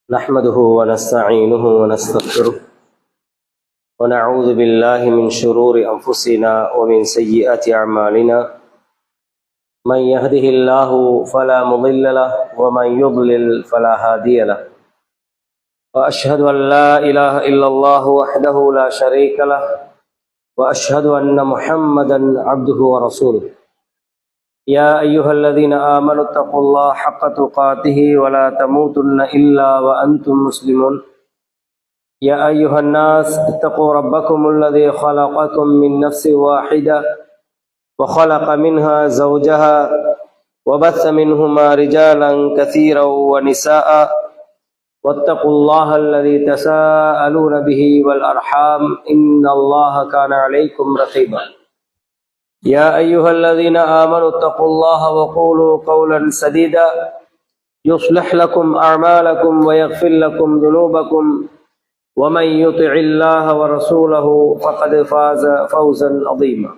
نحمده ونستعينه ونستغفره ونعوذ بالله من شرور أنفسنا ومن سيئات أعمالنا من يهده الله فلا مضل له ومن يضلل فلا هادي له وأشهد أن لا إله إلا الله وحده لا شريك له وأشهد أن محمدا عبده ورسوله يا أيها الذين آمنوا اتقوا الله حق تقاته ولا تموتن إلا وأنتم مسلمون يا أيها الناس اتقوا ربكم الذي خلقكم من نفس واحدة وخلق منها زوجها وبث منهما رجالا كثيرا ونساء واتقوا الله الذي تساءلون به والأرحام إن الله كان عليكم رقيبا يا أيها الذين آمنوا اتقوا الله وقولوا قولا سديدا يصلح لكم أعمالكم ويغفر لكم ذنوبكم ومن يطع الله ورسوله فقد فاز فوزا عظيما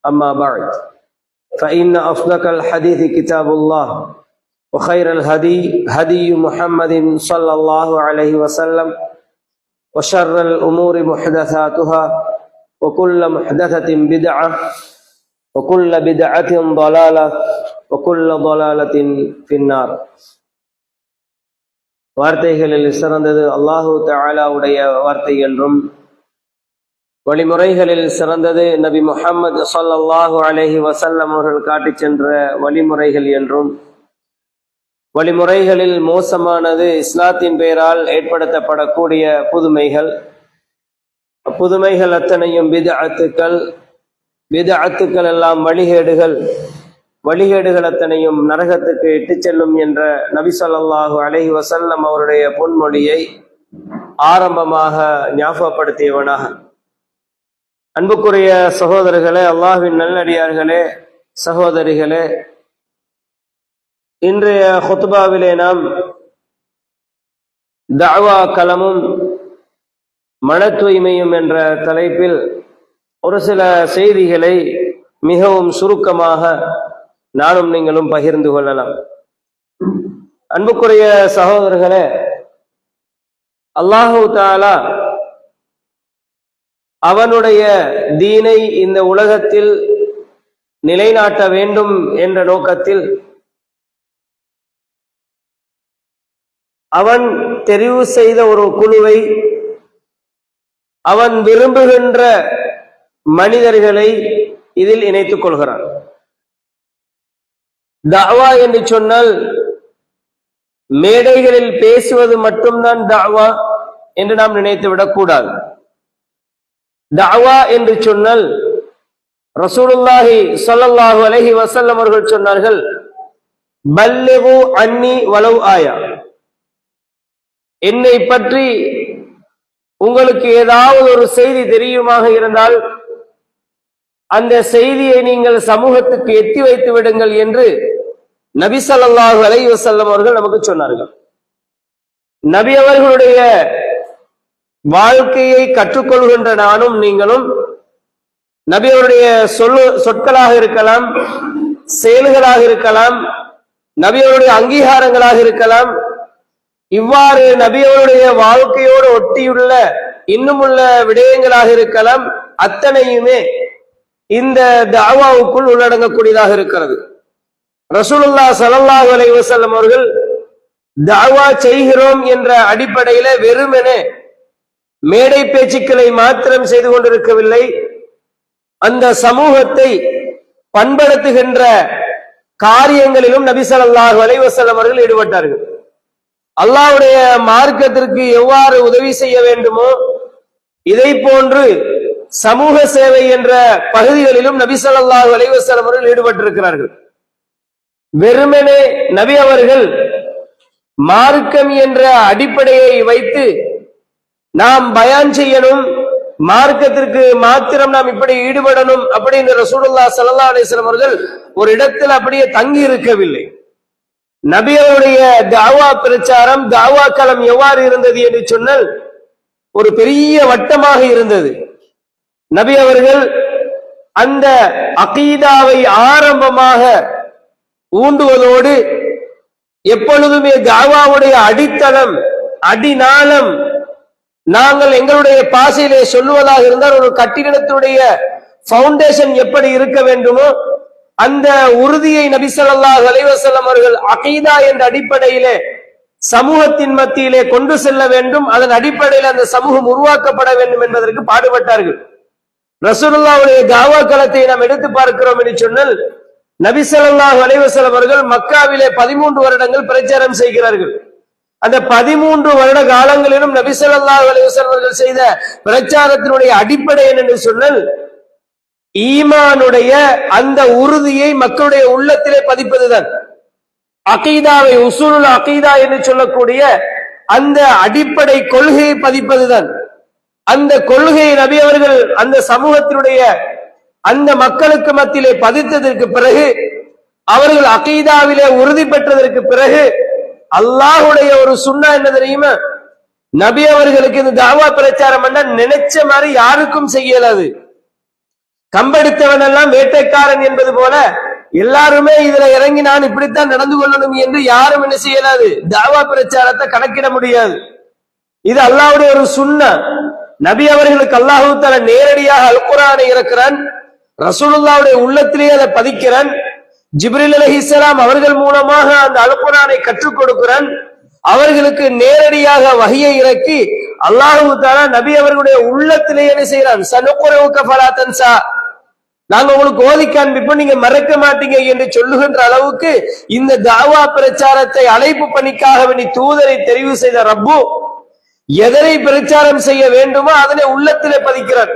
أما بعد فإن أصدق الحديث كتاب الله وخير الهدي هدي محمد صلى الله عليه وسلم وشر الأمور محدثاتها وكل محدثة بدعة وكل بدعة ضلالة وكل ضلالة في النار. வார்த்தைகளில் சிறந்தது அல்லாஹு தஆலாவுடைய வார்த்தை என்றும் வழிமுறைகளில் சிறந்தது நபி முஹம்மது ஸல்லல்லாஹு அலைஹி வஸல்லம் அவர்கள் காட்டிச் சென்ற வழிமுறைகள் என்றும் வழிமுறைகளில் மோசமானது இஸ்லாத்தின் பெயரால் ஏற்படுத்தப்படக்கூடிய புதுமைகள் அத்தனையும் பித்அத்துக்கள் எல்லாம் வழிகேடுகள் அத்தனையும் நரகத்துக்கு இட்டுச் செல்லும் என்ற நபி ஸல்லல்லாஹு அலைஹி வஸல்லம் அவருடைய பொன்மொழியை ஆரம்பமாக ஞாபகப்படுத்தியவனாக, அன்புக்குரிய சகோதரர்களே, அல்லாஹ்வின் நல்லடியார்களே, சகோதரிகளே, இன்றைய ஹுத்பாவிலே நாம் தஅவா களமும் மன தூய்மையும் என்ற தலைப்பில் ஒரு சில செய்திகளை மிகவும் சுருக்கமாக நானும் நீங்களும் பகிர்ந்து கொள்ளலாம். அன்புக்குரிய சகோதரர்களே, அல்லாஹு தஆலா அவனுடைய தீனை இந்த உலகத்தில் நிலைநாட்ட வேண்டும் என்ற நோக்கத்தில் அவன் தெரிவு செய்த ஒரு குழுவை, அவன் விரும்புகின்ற மனிதர்களை இதில் இணைத்துக் கொள்கிறான். தஅவா என்று சொன்னால் மேடைகளில் பேசுவது மட்டும்தான் தஅவா என்று நாம் நினைத்து விடக்கூடாது. தஅவா என்று சொன்னால் ரசூலுல்லாஹி ஸல்லல்லாஹு அலைஹி வஸல்லம் அவர்கள் சொன்னார்கள், பல்லிகு அன்னி வலவ் ஆயா, என்னை பற்றி உங்களுக்கு ஏதாவது ஒரு செய்தி தெரியுமாக இருந்தால் அந்த செய்தியை நீங்கள் சமூகத்துக்கு எத்தி வைத்து விடுங்கள் என்று நபி ஸல்லல்லாஹு அலைஹி வஸல்லம் அவர்கள் நமக்கு சொன்னார்கள். நபி அவர்களுடைய வாழ்க்கையை கற்றுக்கொள்கின்ற நானும் நீங்களும் நபி அவருடைய சொற்களாக இருக்கலாம், செயல்களாக இருக்கலாம், நபி அவருடைய அங்கீகாரங்களாக இருக்கலாம், இவ்வாறு நபி அவருடைய வாழ்க்கையோடு ஒட்டியுள்ள இன்னுமுள்ள விடயங்களாக இருக்கலாம், அத்தனையுமே இந்த தஅவாவுக்குள் உள்ளடங்கக்கூடியதாக இருக்கிறது. ரசூலுல்லாஹ் ஸல்லல்லாஹு அலைஹி வஸல்லம் அவர்கள் தஅவா செய்கிறோம் என்ற அடிப்படையில வெறுமனே மேடை பேச்சுக்களை மாத்திரம் செய்து கொண்டிருக்கவில்லை, அந்த சமூகத்தை பண்படுத்துகின்ற காரியங்களிலும் நபி ஸல்லல்லாஹு அலைஹி வஸல்லம் அவர்கள் ஈடுபட்டார்கள். அல்லாஹ்வுடைய மார்க்கத்திற்கு எவ்வாறு உதவி செய்ய வேண்டுமோ இதை போன்று சமூக சேவை என்ற பகுதிகளிலும் நபி ஸல்லல்லாஹு அலைஹி வஸல்லம் அவர்கள் ஈடுபட்டிருக்கிறார்கள். வெறுமனே நபி அவர்கள் மார்க்கம் என்ற அடிப்படையை வைத்து நாம் பயான் செய்யணும், மார்க்கத்திற்கு மாத்திரம் நாம் இப்படி ஈடுபடணும் அப்படின்னு ரசூலுல்லாஹ் ஸல்லல்லாஹு அலைஹி வஸல்லம் அவர்கள் ஒரு இடத்தில் அப்படியே தங்கி இருக்கவில்லை. நபி அவருடைய தஅவா பிரச்சாரம், தஅவா களம் எவ்வாறு இருந்தது என்று சொன்னால் ஒரு பெரிய வட்டமாக இருந்தது. நபி அவர்கள் அந்த அகீதாவை ஆரம்பமாக ஊண்டுவதோடு எப்பொழுதுமே தஅவாவுடைய அடித்தளம் அடிநாளம் நாங்கள் எங்களுடைய பாசையிலே சொல்லுவதாக இருந்தால் ஒரு கட்டிடத்துடைய பவுண்டேஷன் எப்படி இருக்க வேண்டுமோ அந்த உறுதியை நபி ஸல்லல்லாஹு அலைஹி வஸல்லம் அவர்கள் அகீதா என்ற அடிப்படையிலே சமூகத்தின் மத்தியிலே கொண்டு செல்ல வேண்டும். அதன் அடிப்படையில் அந்த சமூகம் உருவாக்கப்பட வேண்டும் என்பதற்கு பாடுபட்டார்கள். ரசூலுல்லாஹ்வுடைய தாவா களத்தை நாம் எடுத்து பார்க்கிறோம் என்று சொன்னால் நபி ஸல்லல்லாஹு அலைஹி வஸல்லம் அவர்கள் மக்காவிலே 13 வருடங்கள் பிரச்சாரம் செய்கிறார்கள். அந்த 13 வருட காலங்களிலும் நபி ஸல்லல்லாஹு அலைஹி வஸல்லம் அவர்கள் செய்த பிரச்சாரத்தினுடைய அடிப்படை என்னென்று சொன்னால் ஈமானுடைய அந்த உறுதியை மக்களுடைய உள்ளத்திலே பதிப்பதுதான். அகீதாவை உசூலுல் அகீதா என்று சொல்லக்கூடிய அந்த அடிப்படை கொள்கையை பதிப்பதுதான். அந்த கொள்கையை நபி அவர்கள் அந்த சமூகத்தினுடைய அந்த மக்களுக்கு மத்தியிலே பதித்ததற்கு பிறகு அவர்கள் அகீதாவிலே உறுதி பெற்றதற்கு பிறகு அல்லாஹ்வுடைய ஒரு சுன்னா என்ன தெரியுமா? நபி அவர்களுக்கு இந்த தாவா பிரச்சாரம் பண்ண நினைச்ச மாதிரி யாருக்கும் செய்யலாது. கம்பெடுத்தவன் எல்லாம் வேட்டைக்காரன் என்பது போல எல்லாருமே இதுல இறங்கி நான் இப்படித்தான் நடந்து கொள்ளணும் என்று யாரும் என்ன செய்யலாது. தாவா பிரச்சாரத்தை கணக்கிட முடியாது. இது அல்லாஹ்வுடைய ஒரு சுன்னா. நபி அவர்களுக்கு அல்லாஹ் தஆலா நேரடியாக அல் குர்ஆனை இறக்குறான். ரசூலுல்லாஹ்வுடைய உள்ளத்திலே அதை பதிக்கிறான். ஜிப்ரீல் அலைஹிஸ்ஸலாம் அவர்கள் மூலமாக அந்த அல் குர்ஆனை கற்றுக் கொடுக்கிறான். அவர்களுக்கு நேரடியாக வஹியை இறக்கி அல்லாஹ் தஆலா நபி அவர்களுடைய உள்ளத்திலே என்ன செய்யறான்? சனுகுருக ஃபலா தன்சா, நாங்க உங்களுக்கு ஓதி காண்பிப்போம், நீங்க மறக்க மாட்டீங்க என்று சொல்லுகின்ற அளவுக்கு இந்த தாவா பிரச்சாரத்தை அழைப்பு பணிக்காக வேண்டி தூதரை தெரிவு செய்த ரப்பு எதனை பிரச்சாரம் செய்ய வேண்டுமோ அதனை உள்ளத்திலே பதிக்கிறார்.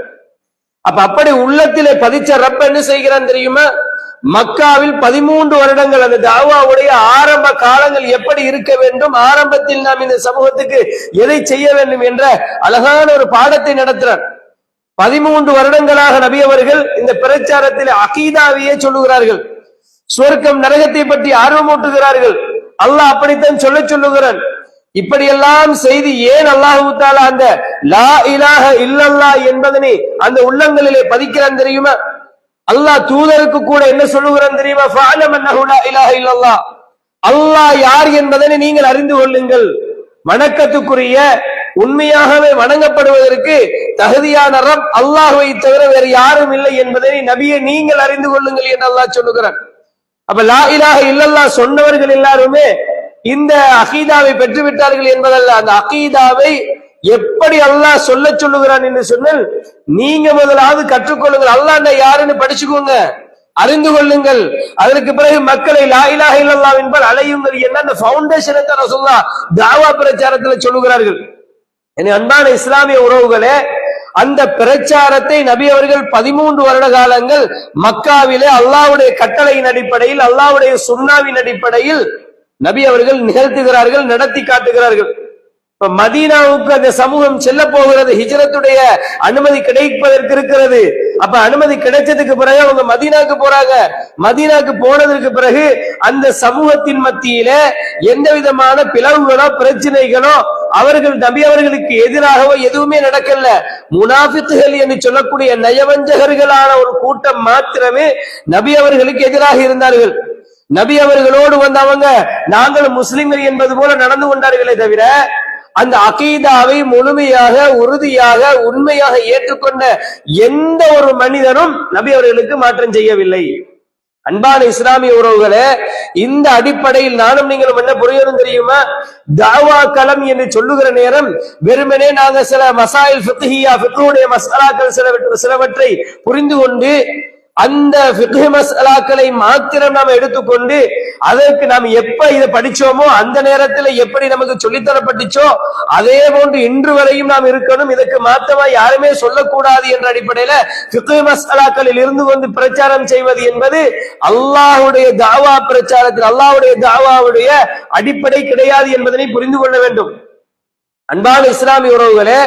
அப்படி உள்ளத்திலே பதிச்ச ரப்ப என்ன செய்கிறான் தெரியுமா? மக்காவில் 13 வருடங்கள் அந்த தாவாவுடைய ஆரம்ப காலங்கள் எப்படி இருக்க வேண்டும், ஆரம்பத்தில் நாம் இந்த சமூகத்துக்கு எதை செய்ய வேண்டும் என்ற அழகான ஒரு பாடத்தை நடத்துறார். 13 வருடங்களாக நபி அவர்கள் இந்த பிரச்சாரத்தில் அகீதாவையே சொல்லுகிறார்கள். சுவர்க்கம் நரகத்தை பற்றி ஆர்வமூட்டுகிறார்கள். அல்லாஹ் அப்படித்தான் சொல்லுகிறான். இப்படியெல்லாம் செய்தி ஏன் அல்லாஹ் தஆலா அந்த லா இலாஹ இல்லல்லாஹ் என்பதனை அந்த உள்ளங்களிலே பதிக்கிறான் தெரியுமா? அல்லாஹ் தூதருக்கு கூட என்ன சொல்லுகிறான் தெரியுமா? ஃபஅலம் அன்னஹு லா இலாஹ இல்லல்லாஹ், அல்லாஹ் யார் என்பதனை நீங்கள் அறிந்து கொள்ளுங்கள். வணக்கத்துக்குரிய உண்மையாகவே வணங்கப்படுவதற்கு தகுதியான ரப் அல்லாஹ்வை தவிர வேறு யாரும் இல்லை என்பதை நபியை நீங்கள் அறிந்து கொள்ளுங்கள் என்று அல்லாஹ் சொல்லுகிறான். அப்ப லா இலாஹ இல்லல்லாஹ் சொன்னவர்கள் எல்லாருமே இந்த அகீதாவை பெற்றுவிட்டார்கள் என்பதல்ல. அந்த அகீதாவை எப்படி அல்லாஹ் சொல்லுகிறான் என்று சொன்னால் நீங்க முதலாவது கற்றுக்கொள்ளுங்கள். அல்லாஹ் யாருன்னு படிச்சுக்கோங்க, அறிந்து கொள்ளுங்கள். அதற்கு பிறகு மக்களை லா இலாஹ இல்லல்லாஹ் என்பால் அலையுங்கள் என்ன அந்த பவுண்டேஷனை தான் ரசூலுல்லாஹ் தாவா பிரச்சாரத்தில் சொல்லுகிறார்கள். என் அன்பான இஸ்லாமிய உறவுகளே, அந்த பிரச்சாரத்தை நபி அவர்கள் 13 வருட காலங்கள் மக்காவிலே அல்லாஹ்வுடைய கட்டளையின் அடிப்படையில் அல்லாஹ்வுடைய சுன்னாவின் அடிப்படையில் நபி அவர்கள் நிகழ்த்துகிறார்கள், நடத்தி காட்டுகிறார்கள். இப்ப மதீனாவுக்கு அந்த சமூகம் செல்ல போகிறது, ஹிஜ்ரத்துடைய அனுமதி கிடைப்பதற்கு இருக்கிறது. அப்ப அனுமதி கிடைச்சதுக்கு பிறகு அவங்க மதீனாக்கு போறாங்க. மதீனாக்கு போனதற்கு பிறகு அந்த சமூகத்தின் மத்தியில எந்த விதமான பிளவுகளோ பிரச்சனைகளோ அவர்கள் நபி அவர்களுக்கு எதிராகவோ எதுவுமே நடக்கல. முனாஃபிக்குகள் என்று சொல்லக்கூடிய நயவஞ்சகர்களான ஒரு கூட்டம் மாத்திரமே நபி அவர்களுக்கு எதிராக இருந்தார்கள். நபி அவர்களோடு வந்தவங்க நாங்கள் முஸ்லிம்கள் என்பது போல நடந்து கொண்டார்களே தவிர அந்த அகீதாவை முழுமையாக உறுதியாக உண்மையாக ஏற்றுக்கொண்ட எந்த ஒரு மனிதனும் நபி அவர்களுக்கு மாற்றம் செய்யவில்லை. அன்பான இஸ்லாமிய உறவுகளே, இந்த அடிப்படையில் நானும் நீங்களும் என்ன புரியணும் தெரியுமா? தாவா களம் என்று சொல்லுகிற நேரம் வெறுமனே நாங்க சில மசாயில் ஃபிக்ஹியா ஃபிக்ஹுடைய மசாலாக்கள் சிலவற்றை புரிந்து கொண்டு அந்த ஃபிக்ஹ் மஸ்அலாக்களை மாத்திரம் நாம் எடுத்துக்கொண்டு அதற்கு நாம் எப்ப இதை படிச்சோமோ அந்த நேரத்தில் எப்படி நமக்கு சொல்லித்தரப்பட்டுச்சோ அதே போன்று இன்று வரையும் நாம் இருக்கணும். இதற்கு மாற்றமா யாருமே சொல்லக்கூடாது என்ற அடிப்படையில ஃபிக்ஹ் மஸ்அலாக்களில் இருந்து கொண்டு பிரச்சாரம் செய்வது என்பது அல்லாஹ்வுடைய தாவா பிரச்சாரத்தில் அல்லாஹ்வுடைய தாவாவுடைய அடிப்படை கிடையாது என்பதனை புரிந்து கொள்ள வேண்டும். அன்பான இஸ்லாமிய உறவுகளே,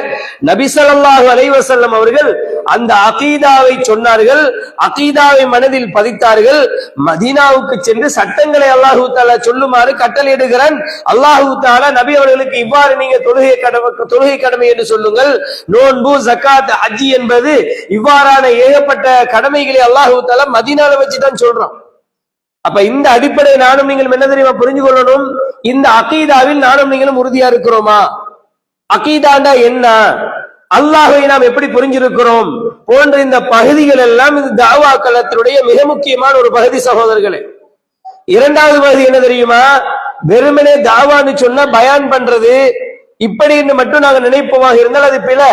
நபி ஸல்லல்லாஹு அலைஹி வஸல்லம் அவர்கள் அந்த அகீதாவை சொன்னார்கள், அகீதாவை மனதில் பதித்தார்கள். மதீனாவுக்கு சென்று சட்டங்களை அல்லாஹு தஆலா சொல்லுமாறு கட்டளையிடுகிறான். அல்லாஹு தஆலா நபி அவர்களுக்கு இவ்வாறு நீங்க தொழுகை கடமை என்று சொல்லுங்கள், நோன்பு ஜகாத் ஹஜ் என்பது இவ்வாறான ஏகப்பட்ட கடமைகளை அல்லாஹு தஆலா மதீனால வச்சுதான் சொல்றான். அப்ப இந்த அடிப்படை நானும் நீங்களும் என்ன தெரியுமா புரிஞ்சு கொள்ளணும்? இந்த அகீதாவில் நானும் நீங்களும் உறுதியா இருக்கிறோமா? அகீதாண்டா என்ன, அல்லாஹ்வை நாம் எப்படி புரிஞ்சிருக்கிறோம் போன்ற இந்த பகுதிகள் எல்லாம் இந்த தாவா களத்தினுடைய மிக முக்கியமான ஒரு பகுதி சகோதரர்களே. இரண்டாவது பகுதி என்ன தெரியுமா? வெறுமனே தாவான்னு சொன்னா பயான் பண்றது இப்படின்னு மட்டும் நாங்க நினைப்போமாக இருந்தால் அது பிழை.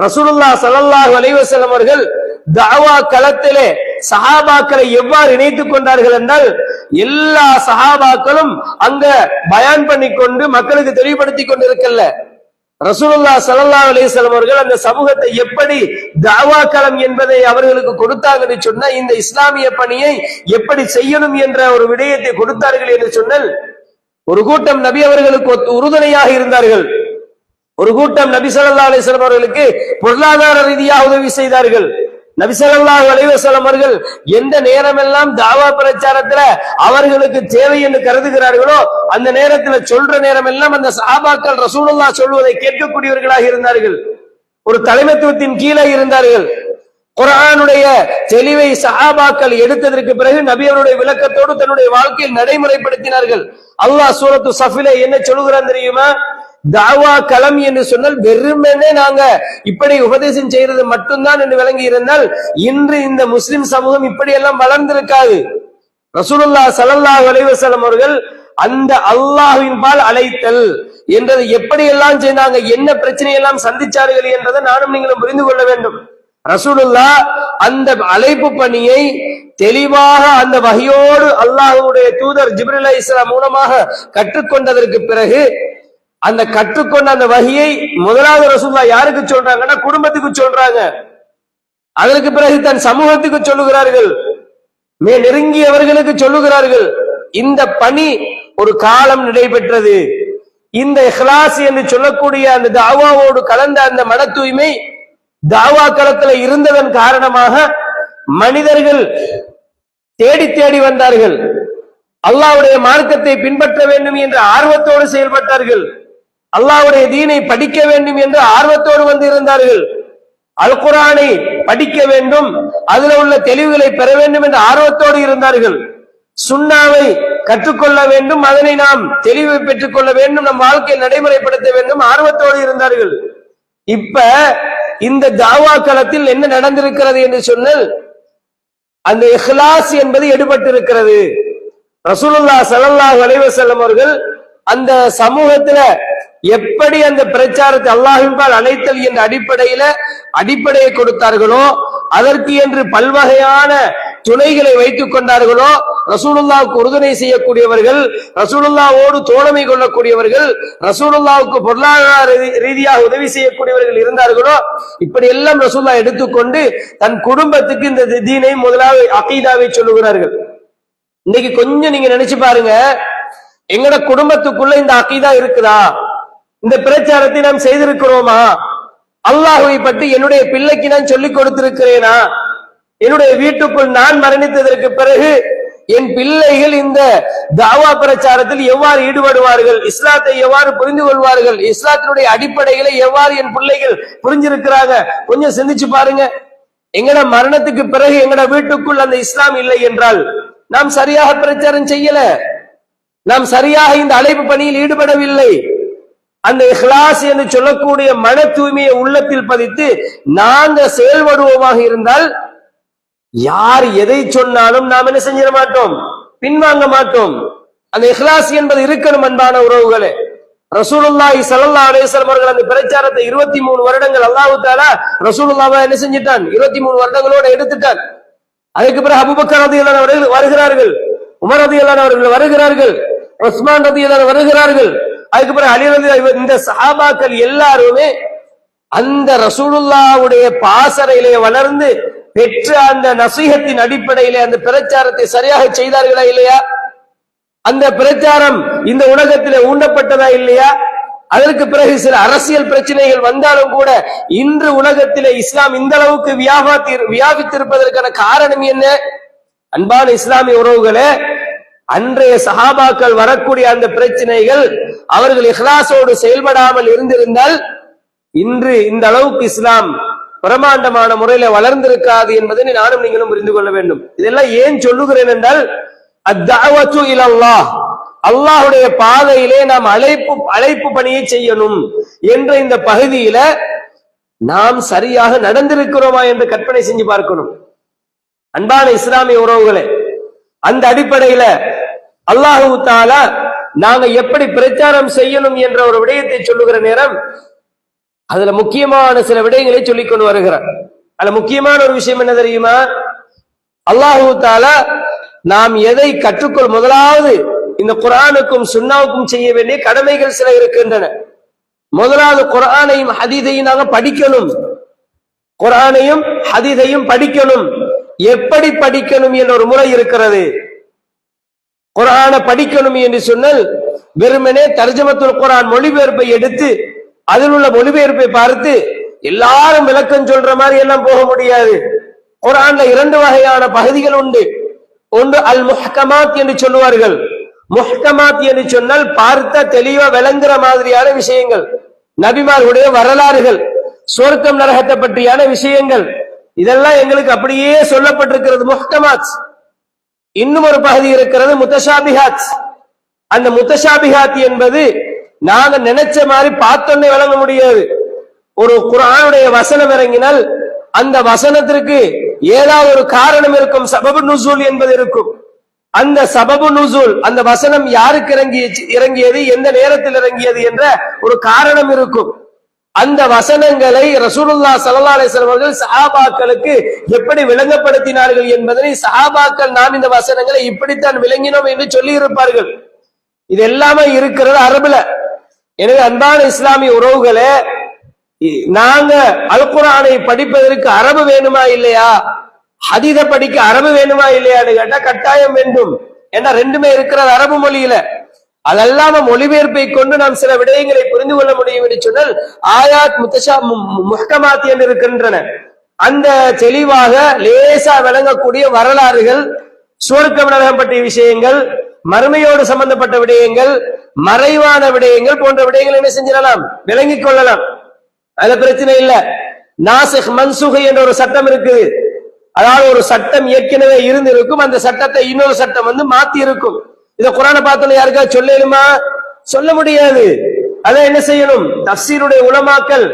ரசூலுல்லாஹ் ஸல்லல்லாஹு அலைஹி வஸல்லம் அவர்கள் தாவா களத்திலே சஹாபாக்களை எவ்வாறு இணைத்துக் கொண்டார்கள் என்றால், எல்லா சஹாபாக்களும் அங்க பயான் பண்ணிக்கொண்டு மக்களுக்கு தெளிவுபடுத்திக் கொண்டிருக்கல. ரசூலுல்லாஹ் ஸல்லல்லாஹு அலைஹி வஸல்லம் அவர்கள் அந்த சமூகத்தை எப்படி தாவா களம் என்பதை அவர்களுக்கு கொடுத்தாங்கன்னு சொன்னா, இந்த இஸ்லாமிய பணியை எப்படி செய்யணும் என்ற ஒரு விடயத்தை கொடுத்தார்கள் என்று சொன்னால், ஒரு கூட்டம் நபி அவர்களுக்கு உறுதுணையாக இருந்தார்கள், ஒரு கூட்டம் நபி ஸல்லல்லாஹு அலைஹி வஸல்லம் அவர்களுக்கு பொருளாதார ரீதியாக உதவி செய்தார்கள். நபி ஸல்லல்லாஹு அலைஹி வஸல்லம் அவர்கள் எந்த நேரமெல்லாம் தாவா பிரச்சாரத்துல அவர்களுக்கு தேவை என்று கருதுகிறார்களோ அந்த நேரத்துல சொல்ற நேரம் எல்லாம் அந்த சஹாபாக்கள் ரசூலுல்லாஹ் சொல்வதை கேட்கக்கூடியவர்களாக இருந்தார்கள். ஒரு தலைமைத்துவத்தின் கீழே இருந்தார்கள். குர்ஆனுடைய தெளிவை சஹாபாக்கள் எடுத்ததற்கு பிறகு நபி அவருடைய விளக்கத்தோடு தன்னுடைய வாழ்க்கையில் நடைமுறைப்படுத்தினார்கள். அல்லாஹ் சூரத்து ஸஃபிலே என்ன சொல்கிறான் தெரியுமா? தாவா களம் என்று சொன்னால் வெறுமனே நாங்க இப்படி உபதேசம் செய்யறது மட்டும்தான் என்று விளங்கி இருந்தால் இன்று இந்த முஸ்லிம் சமூகம் இப்படி எல்லாம் வளர்ந்திருக்காது. ரசூலுல்லாஹ் ஸல்லல்லாஹு அலைஹி வஸல்லம் அவர்கள் அந்த அல்லாஹ்வின் பால் அழைத்தல் என்றது எப்படி எல்லாம் செய்தாங்க, என்ன பிரச்சனை எல்லாம் சந்திச்சார்கள் என்றதை நானும் நீங்களும் புரிந்து கொள்ள வேண்டும். ரசூலுல்லாஹ் அந்த அழைப்பு பணியை தெளிவாக அந்த வஹியோடு அல்லாஹ்வுடைய தூதர் ஜிப்ரீல் அலைஹிஸ்ஸலாம் மூலமாக கற்றுக்கொண்டதற்கு பிறகு அந்த கற்றுக்கொண்ட அந்த வஹியை முதலாவது ரசூலுல்லாஹ் யாருக்கு சொல்றாங்கன்னா குடும்பத்துக்கு சொல்றாங்க. அதற்கு பிறகு தன் சமூகத்துக்கு சொல்லுகிறார்கள், நெருங்கியவர்களுக்கு சொல்லுகிறார்கள். இந்த பணி ஒரு காலம் நடைபெற்றது. இந்த இஹ்லாஸ் என்று சொல்லக்கூடிய அந்த தாவாவோடு கலந்த அந்த மன தூய்மை தாவா களத்துல இருந்ததன் காரணமாக மனிதர்கள் தேடி தேடி வந்தார்கள். அல்லாஹ்வுடைய மார்க்கத்தை பின்பற்ற வேண்டும் என்ற ஆர்வத்தோடு செயல்பட்டார்கள். அல்லாஹ்வுடைய தீனை படிக்க வேண்டும் என்ற ஆர்வத்தோடு வந்து இருந்தார்கள். அல் குர்ஆனை படிக்க வேண்டும், அதுல உள்ள தெளிவுகளை பெற வேண்டும் என்ற ஆர்வத்தோடு இருந்தார்கள். சுன்னாவை கற்றுக்கொள்ள வேண்டும், அதனை நாம் தெளிவை பெற்றுக் கொள்ள வேண்டும், நம் வாழ்க்கையை நடைமுறைப்படுத்த வேண்டும் ஆர்வத்தோடு இருந்தார்கள். இப்ப இந்த தாவா களத்தில் என்ன நடந்திருக்கிறது என்று சொன்னால், அந்த இஹ்லாஸ் என்பது எடுபட்டிருக்கிறது. ரசூலுல்லாஹ் ஸல்லல்லாஹு அலைஹி வஸல்லம் அவர்கள் அந்த சமூகத்துல எப்படி அந்த பிரச்சாரத்தை அல்லாஹ்வின்பால் அழைத்தல் என்ற அடிப்படையை கொடுத்தார்களோ, அதற்கு என்று பல்வகையான துணைகளை வைத்துக் கொண்டார்களோ, ரசூலுல்லாஹ்வுக்கு உறுதுணை செய்யக்கூடியவர்கள், ரசூலுல்லாஹ்வோடு தோழமை கொள்ளக்கூடியவர்கள், ரசூலுல்லாஹ்வுக்கு பொருளாதார ரீதியாக உதவி செய்யக்கூடியவர்கள் இருந்தார்களோ, இப்படி எல்லாம் ரசூலுல்லாஹ் எடுத்துக்கொண்டு தன் குடும்பத்துக்கு இந்த தீனை முதலாவது அகீதாவை சொல்லுகிறார்கள். இன்னைக்கு கொஞ்சம் நீங்க நினைச்சு பாருங்க, எங்கட குடும்பத்துக்குள்ள இந்த அகீதா இருக்குதா? இந்த பிரச்சாரத்தை நாம் செய்திருக்கிறோமா? அல்லாஹ்வை பற்றி என்னுடைய பிள்ளைக்கு நான் சொல்லிக் கொடுத்திருக்கிறேனா? என்னுடைய வீட்டுக்குள் நான் மரணித்ததற்கு பிறகு என் பிள்ளைகள் இந்த தாவா பிரச்சாரத்தில் எவ்வாறு ஈடுபடுவார்கள், இஸ்லாத்தை எவ்வாறு புரிந்து கொள்வார்கள், இஸ்லாத்தினுடைய அடிப்படைகளை எவ்வாறு என் பிள்ளைகள் புரிஞ்சிருக்கிறாங்க? கொஞ்சம் சிந்திச்சு பாருங்க. எங்கட மரணத்துக்கு பிறகு எங்கட வீட்டுக்குள் அந்த இஸ்லாம் இல்லை என்றால் நாம் சரியாக பிரச்சாரம் செய்யல, நாம் சரியாக இந்த அழைப்பு பணியில் ஈடுபடவில்லை. அந்த இஹ்லாஸ் என்று சொல்லக்கூடிய மன தூய்மையை உள்ளத்தில் பதித்து நாங்க செயல்படுவோமாக இருந்தால் யார் எதை சொன்னாலும் நாம் என்ன செஞ்சிட மாட்டோம், பின்வாங்க மாட்டோம். அந்த இஹ்லாஸ் என்பது இருக்கணும். அன்பான உறவுகளே, ரசூலுல்லாஹி ஸல்லல்லாஹு அலைஹி வஸல்லம் அவர்கள் அந்த பிரச்சாரத்தை 23 வருடங்கள் அல்லாஹ் தஆலா ரசூலுல்லாஹ்வை என்ன செஞ்சிட்டான், 23 வருடங்களோட எடுத்துட்டான். அதுக்கு பிறகு அபூபக்கர் ரலியல்லாஹு அவர்கள் வருகிறார்கள், உமர் ரலியல்லாஹு அவர்கள் வருகிறார்கள், உஸ்மான் ரலியல்லாஹு வருகிறார்கள். அதுக்கு பிறகு அலி ரலியல்லாஹு, இந்த சஹாபாக்கள் எல்லாருமே அந்த ரசூலுல்லாஹ்வுடைய பாசறையிலே வளர்ந்து பெற்ற அந்த நசீஹத்தின் அடிப்படையிலே அந்த பிரச்சாரத்தை சரியாக செய்தார்களா இல்லையா? அந்த பிரச்சாரம் இந்த உலகத்திலே ஊண்டப்பட்டதா இல்லையா? அதற்கு பிறகு சில அரசியல் பிரச்சனைகள் வந்தாலும் கூட இன்று உலகத்திலே இஸ்லாம் இந்த அளவுக்கு வியாபித்திருப்பதற்கான காரணம் என்ன? அன்பான இஸ்லாமிய உறவுகளே, அன்றைய சஹாபாக்கள் வரக்கூடிய அந்த பிரச்சனைகள் அவர்கள் இஹ்லாஸோடு செயல்படாமல் இருந்திருந்தால் இன்று இந்த அளவுக்கு இஸ்லாம் பிரமாண்டமான முறையில வளர்ந்திருக்காது என்பதை நானும் நீங்களும் புரிந்து கொள்ள வேண்டும். இதெல்லாம் ஏன் சொல்லுகிறேன் என்றால், அத்தாவத்து இலல்லாஹ், அல்லாஹுடைய பாதையிலே நாம் அழைப்பு பணியை செய்யணும் என்ற இந்த பகுதியில நாம் சரியாக நடந்திருக்கிறோமா என்று கற்பனை செஞ்சு பார்க்கணும். அன்பான இஸ்லாமிய உறவுகளே, அந்த அடிப்படையில அல்லாஹு தஆலா நாங்க எப்படி பிரச்சாரம் செய்யணும் என்ற ஒரு விடயத்தை சொல்லுகிற நேரம் அதுல முக்கியமான சில விடயங்களை சொல்லிக் கொண்டு வருகிறார். அதுல முக்கியமான ஒரு விஷயம் என்ன தெரியுமா? அல்லாஹு தஆலா நாம் எதை கற்றுக்கொள், முதலாவது இந்த குர்ஆனுக்கும் சுன்னாவுக்கும் செய்ய வேண்டிய கடமைகள் சில இருக்கின்றன. முதலாவது குர்ஆனையும் ஹதீஸையும் நாங்க படிக்கணும். குர்ஆனையும் ஹதீஸையும் படிக்கணும். எப்படி படிக்கணும் என்ற ஒரு முறை இருக்கிறது. குர்ஆனை படிக்கணும் என்று சொன்னால் வெறுமனே தர்ஜமத்துல் குர்ஆன் மொழிபெயர்ப்பை எடுத்து அதில் உள்ள மொழிபெயர்ப்பை பார்த்து எல்லாரும் விளக்கம் சொல்ற மாதிரி எல்லாம் போக முடியாது. குர்ஆன்ல இரண்டு வகையான பகுதிகள் உண்டு. ஒன்று அல் முஹ்கமாத் என்று சொல்லுவார்கள். முஹ்கமாத் என்று சொன்னால் பார்த்த தெளிவா விளங்குற மாதிரியான விஷயங்கள், நபிமார்களுடைய வரலாறுகள், சொர்க்கம் நரகத்தை பற்றியான விஷயங்கள், இதெல்லாம் எங்களுக்கு அப்படியே சொல்லப்பட்டிருக்கிறது முஹ்கமாத். இன்னும் ஒரு பகுதி இருக்கிறது முத்தஷாபிஹாத். அந்த முத்தஷாபிஹாத் என்பது நாங்க நினைச்ச மாதிரி பார்த்தோன்னே விளங்க முடியாது. ஒரு குர்ஆனுடைய வசனம் இறங்கினால் அந்த வசனத்திற்கு ஏதாவது ஒரு காரணம் இருக்கும், சபபு நுசூல் என்பது இருக்கும். அந்த சபபு நுசூல், அந்த வசனம் யாருக்கு இறங்கியது, எந்த நேரத்தில் இறங்கியது என்ற ஒரு காரணம் இருக்கும். அந்த வசனங்களை ரசூலுல்லாஹ் ஸல்லல்லாஹு அலைஹி வஸல்லம் அவர்கள் சஹாபாக்களுக்கு எப்படி விளங்கப்படுத்தினார்கள் என்பதனை சஹாபாக்கள் நாம் இந்த வசனங்களை இப்படித்தான் விளங்கினோம் என்று சொல்லி இருப்பார்கள். இது எல்லாமே இருக்கிறது அரபுல. எனவே அன்பான இஸ்லாமிய உறவுகளே, நாங்க அல் குர்ஆனை படிப்பதற்கு அரபு வேணுமா இல்லையா, ஹதீஸ படிக்க அரபு வேணுமா இல்லையான்னு கேட்டா கட்டாயம் வேண்டும். ஏன்னா ரெண்டுமே இருக்கிறது அரபு மொழியில. அதெல்லாம மொழிபெயர்ப்பை கொண்டு நாம் சில விடயங்களை புரிந்து கொள்ள முடியும் என்று சொன்னால் ஆயாத் முஹ்கமாத் என்று இருக்கின்றன. அந்த தெளிவாக லேசா விளங்கக்கூடிய வரலாறுகள், சுவர்க்கம் நரகம் பற்றிய விஷயங்கள், மறுமையோடு சம்பந்தப்பட்ட விடயங்கள், மறைவான விடயங்கள் போன்ற விடயங்கள் என்ன செஞ்சிடலாம், விளங்கிக் கொள்ளலாம். அதுல பிரச்சனை இல்ல. நாசிக் மன்சூக் என்ற ஒரு சட்டம் இருக்குது. அதாவது ஒரு சட்டம் ஏற்கனவே இருந்து இருக்கும், அந்த சட்டத்தை இன்னொரு சட்டம் வந்து மாத்தி இருக்கும். இத குர்ஆனை பார்த்தோம் யாருக்காவது சொல்லலுமா? சொல்ல முடியாது. அதான் என்ன செய்யணும், தஃசீருடைய உலமாக்கள்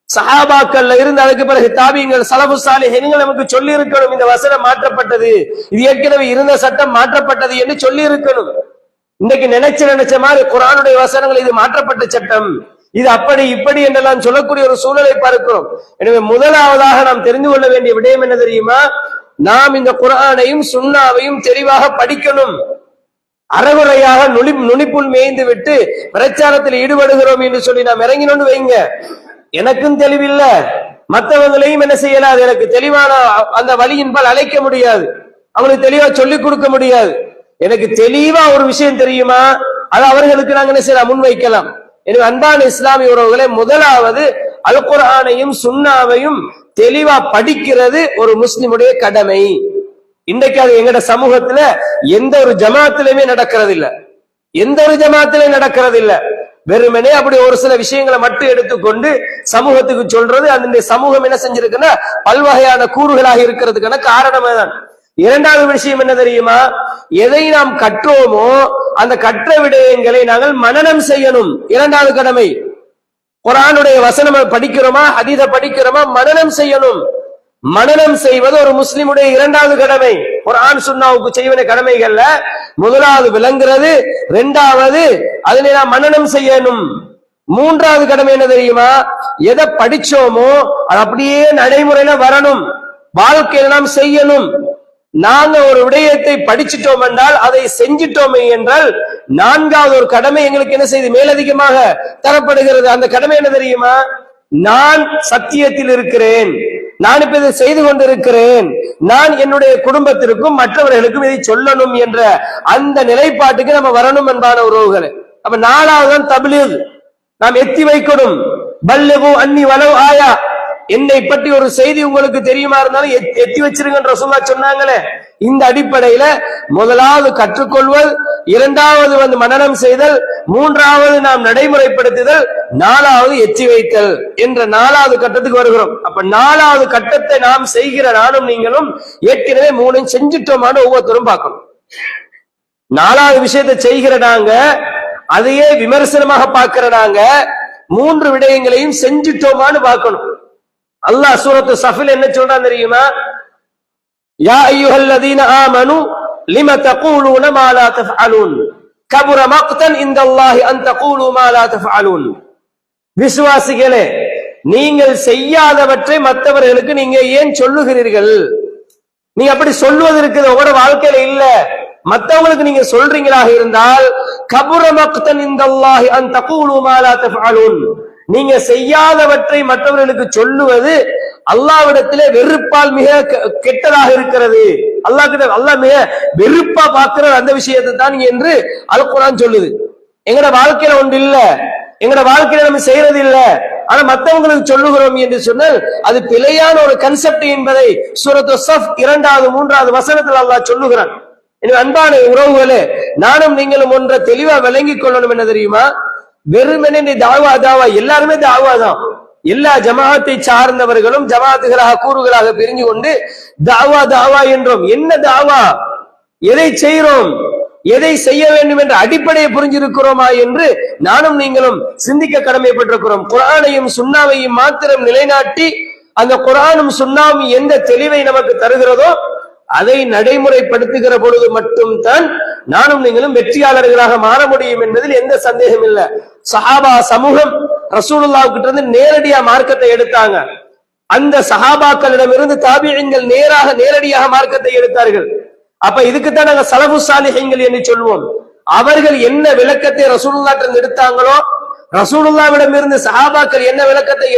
சஹாபாக்கள்ல இருந்து அதுக்கு பிறகு தாபியங்கள் ஸலஃபு ஸாலிஹீன்கள் நமக்கு சொல்லி இருக்கணும், இந்த வசனம் மாற்றப்பட்டது, இது ஏற்கனவே இருந்த சட்டம் மாற்றப்பட்டது என்று சொல்லி இருக்கணும். இன்னைக்கு நினைச்ச மாதிரி குர்ஆனுடைய வசனங்கள் இது மாற்றப்பட்ட சட்டம், இது அப்படி இப்படி என்றெல்லாம் சொல்லக்கூடிய ஒரு சூழலை பார்க்கிறோம். எனவே முதலாவதாக நாம் தெரிந்து கொள்ள வேண்டிய விடயம் என்ன தெரியுமா? நாம் இந்த குர்ஆனையும் சுன்னாவையும் தெளிவாக படிக்கணும். அறகுறையாக நுனிப்புள் மேய்ந்து விட்டு பிரச்சாரத்தில் ஈடுபடுகிறோம் என்று சொல்லி நாம் இறங்கினோன்னு வைங்க, எனக்கும் தெளிவில்ல, மற்றவங்களையும் என்ன செய்யலாது, எனக்கு தெளிவான அந்த வழியின்பால் அழைக்க முடியாது, அவங்களுக்கு தெளிவா சொல்லிக் கொடுக்க முடியாது. எனக்கு தெளிவா ஒரு விஷயம் தெரியுமா, அது அவர்களுக்கு நாங்கள் என்ன செய்யலாம், முன்வைக்கலாம். எனவே அன்பான இஸ்லாமிய உறவுகளை, முதலாவது அல் குர்ஆனையும் சுன்னாவையும் தெளிவா படிக்கிறது ஒரு முஸ்லிமுடைய கடமை. இன்றைக்கு அது எங்கட சமூகத்துல எந்த ஒரு ஜமாத்திலுமே நடக்கிறது இல்ல, எந்த ஒரு ஜமாத்திலையும் நடக்கிறது இல்ல. வெறுமனே அப்படி ஒரு சில விஷயங்களை மட்டும் எடுத்துக்கொண்டு சமூகத்துக்கு சொல்றது, அந்த சமூகம் என்ன செஞ்சிருக்குன்னா பல்வகையான கூறுகளாக இருக்கிறதுக்கான காரணமே தான். இரண்டாவது விஷயம் என்ன தெரியுமா? எதை நாம் கற்றோமோ அந்த கற்ற விடயங்களை நாங்கள் மனனம் செய்யணும். இரண்டாவது கடமை. குர்ஆனுடைய வசனம் படிக்கிறோமா, ஹதீஸ படிக்கிறோமா, மனனம் செய்யணும். மனனம் செய்வது ஒரு முஸ்லிமுடைய இரண்டாவது கடமை. குர்ஆன் சுன்னாவுக்கு செய்வன கடமைகள்ல முதலாவது விளங்குறது, இரண்டாவது அதனை நாம் மனனம் செய்யணும். மூன்றாவது கடமை என்ன தெரியுமா? எதை படிச்சோமோ அது அப்படியே நடைமுறையில வரணும், வாழ்க்கையில நாம் செய்யணும். நாங்க ஒரு விடயத்தை படிச்சிட்டோம் என்றால், அதை செஞ்சிட்டோமே என்றால், நான்காவது ஒரு கடமை எங்களுக்கு என்ன செய்து மேலதிகமாக தரப்படுகிறது. அந்த கடமை என்ன தெரியுமா? நான் சத்தியத்தில் இருக்கிறேன், நான் இப்ப இதை செய்து கொண்டிருக்கிறேன், நான் என்னுடைய குடும்பத்திற்கும் மற்றவர்களுக்கும் இதை சொல்லணும் என்ற அந்த நிலைப்பாட்டுக்கு நம்ம வரணும் என்பான உறவுகளை. அப்ப நாலாவது தான் தப்லீக், நாம் எத்தி வைக்கணும். பல்லிகு அன்னி வலவ் ஆயா, என்னை பற்றி ஒரு செய்தி உங்களுக்கு தெரியுமா இருந்தாலும் எத்தி வச்சிருங்க ரசூலுல்லாஹ் சொன்னாங்களே. இந்த அடிப்படையில முதலாவது கற்றுக்கொள்வது, இரண்டாவது மனனம் செய்தல், மூன்றாவது நாம் நடைமுறைப்படுத்துதல், நாலாவது எத்தி வைத்தல் என்ற நாலாவது கட்டத்துக்கு வருகிறோம். அப்ப நாலாவது கட்டத்தை நாம் செய்கிற நானும் நீங்களும் ஏற்கனவே மூணு செஞ்சிட்டோமான்னு ஒவ்வொருத்தரும் பார்க்கணும். 4வது விஷயத்தை செய்கிற நாங்க, அதையே விமர்சனமாக பார்க்கிற நாங்க 3 விடயங்களையும் செஞ்சிட்டோமான்னு பார்க்கணும். அல்லாஹ் சூரத்து ஸஃபில் என்ன சொல்றான் தெரியுமா? யா அய்யுஹல்லதீன ஆமனு லிம தகூலூன மா லா தஃஅலூன் கபுர மக்தன் இன்தல்லாஹி அன் தகூலு மா லா தஃஅலூன். விசுவாசிகளே, நீங்கள் செய்யாதவற்றை மற்றவர்களுக்கு நீங்க ஏன் சொல்லுகிறீர்கள்? நீங்க அப்படி சொல்லுவது இருக்குது உங்களோட வாழ்க்கையில இல்ல, மற்றவங்களுக்கு நீங்க சொல்றீங்களாக இருந்தால் கபுர மக்தன் இன்தல்லாஹி அன் தகூலு மா லா தஃஅலூன், நீங்க செய்யாதவற்றை மற்றவர்களுக்கு சொல்லுவது அல்லாஹ்விடத்திலே வெறுப்பால் மிக கெட்டதாக இருக்கிறது. அல்லாஹ் மிக வெறுப்பா பார்க்கிற அந்த விஷயத்தை தான் என்று அல் குர்ஆன் சொல்லுது. எங்கட வாழ்க்கையில ஒன்று இல்ல, எங்கட வாழ்க்கையில நம்ம செய்யறது இல்ல, ஆனா மற்றவங்களுக்கு சொல்லுகிறோம் என்று சொன்னால் அது பிழையான ஒரு கன்செப்ட் என்பதை சூரத்து ஸஃப் 2வது 3வது வசனத்தில் அல்லாஹ் சொல்லுகிறான். எனவே அன்பான உறவுகளே, நானும் நீங்களும் ஒன்றை தெளிவா விளங்கிக் கொள்ளணும். என்ன தெரியுமா? வெறுமனே தாவா தாவா, எல்லாருமே தாவா தான். எல்லா ஜமாஅத்தை சார்ந்தவர்களும் ஜமாஅத்துகளாக கூறுகளாக பிரிஞ்சு கொண்டு தாவா தாவா என்றோம். என்ன தாவா? எதை செய்கிறோம், எதை செய்ய வேண்டும் என்ற அடிப்படையை புரிஞ்சிருக்கிறோமா என்று நானும் நீங்களும் சிந்திக்க கடமைப்பட்டிருக்கிறோம். குர்ஆனையும் சுன்னாவையும் மாத்திரம் நிலைநாட்டி அந்த குர்ஆனும் சுன்னாவும் எந்த தெளிவை நமக்கு தருகிறதோ அதை நடைமுறைப்படுத்துகிற பொழுது மட்டும் தான் நானும் நீங்களும் வெற்றியாளர்களாக மாற முடியும் என்பதில் எந்த சந்தேகம் இல்லை. சஹாபா சமூகம் ரசூலுல்லாஹ் கிட்ட இருந்து நேரடியா மார்க்கத்தை எடுத்தாங்க. அந்த சஹாபாக்களிடமிருந்து தாபிஈன்கள் நேரடியாக மார்க்கத்தை எடுத்தார்கள். அப்ப இதுக்குத்தான் நாங்க ஸலஃபு ஸாலிஹீன்கள் என்று சொல்வோம். அவர்கள் என்ன விளக்கத்தை ரசூலுல்லாஹ் கிட்ட இருந்து எடுத்தாங்களோ, ரசூலுல்லாஹ்விடம் இருந்து சஹாபாக்கள் என்ன விளக்கத்தை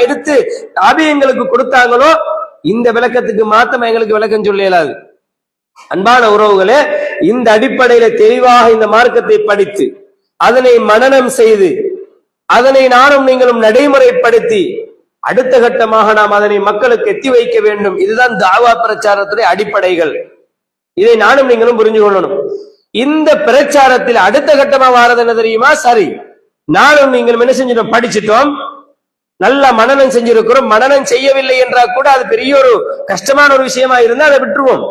எடுத்து தாபிஈன்களுக்கு கொடுத்தாங்களோ, இந்த விளக்கத்துக்கு மாத்தமா எங்களுக்கு விளக்கம் சொல்ல இயலாது. அன்பான உறவுகளே, இந்த அடிப்படையில தெளிவாக இந்த மார்க்கத்தை படித்து அதனை மனனம் செய்து அதனை நானும் நீங்களும் நடைமுறைப்படுத்தி அடுத்த கட்டமாக நாம் அதனை மக்களுக்கு எத்தி வைக்க வேண்டும். இதுதான் தாவா பிரச்சாரத்துடைய அடிப்படைகள். இதை நானும் நீங்களும் புரிஞ்சு கொள்ளணும். இந்த பிரச்சாரத்தில் அடுத்த கட்டமா வாரது என்ன தெரியுமா? சரி, நானும் நீங்களும் என்ன செஞ்சிட்டோம்? படிச்சுட்டோம், நல்ல மனனம் செஞ்சிருக்கிறோம். மனனம் செய்யவில்லை என்றால் கூட அது பெரிய ஒரு கஷ்டமான ஒரு விஷயமா இருந்தா அதை விட்டுருவோம்.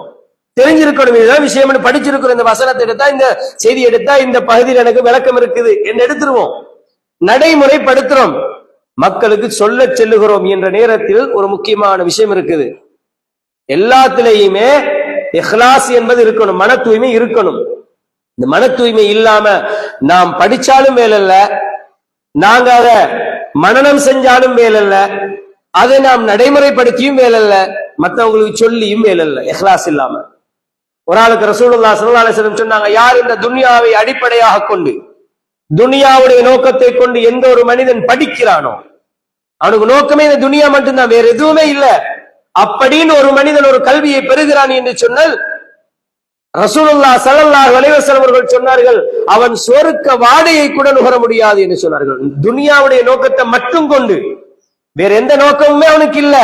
தெரிஞ்சிருக்கணும் இதுதான் விஷயம், படிச்சிருக்கிறோம், இந்த வசனத்தை எடுத்தா, இந்த செய்தி எடுத்தா, இந்த பகுதியில் எனக்கு விளக்கம் இருக்குது என்று எடுத்துருவோம். நடைமுறைப்படுத்துறோம், மக்களுக்கு சொல்ல செல்லுகிறோம் என்ற நேரத்தில் ஒரு முக்கியமான விஷயம் இருக்குது. எல்லாத்திலேயுமே இஹ்லாஸ் என்பது இருக்கணும், மன தூய்மை இருக்கணும். இந்த மன தூய்மை இல்லாம நாம் படிச்சாலும் வேலல்ல, நாங்க அதை மனனம் செஞ்சாலும் வேலல்ல, அதை நாம் நடைமுறைப்படுத்தியும் வேலல்ல, மற்றவங்களுக்கு சொல்லியும் வேலல்ல. இஹ்லாஸ் இல்லாம ஒரு ஆளுக்கு ரசூலுல்லாஹ் ஸல்லல்லாஹு அலைஹி வஸல்லம் சொன்னாங்க, யார் இந்த துன்யாவை அடிப்படையாக கொண்டு துன்யாவுடைய நோக்கத்தை கொண்டு எந்த ஒரு மனிதன் படிக்கிறானோ, அவனுக்கு நோக்கமே இந்த துன்யா மட்டும்தான், வேற எதுவுமே இல்ல, அப்படின்னு ஒரு மனிதன் ஒரு கல்வியை பெறுகிறான் என்று சொன்னால் ரசூலுல்லாஹ் ஸல்லல்லாஹு அலைஹி வஸல்லம் அவர்கள் சொன்னார்கள், அவன் சொர்க்க வாடையை கூட நுகர முடியாது என்று சொன்னார்கள். துன்யாவுடைய நோக்கத்தை மட்டும் கொண்டு வேற எந்த நோக்கமுமே அவனுக்கு இல்ல,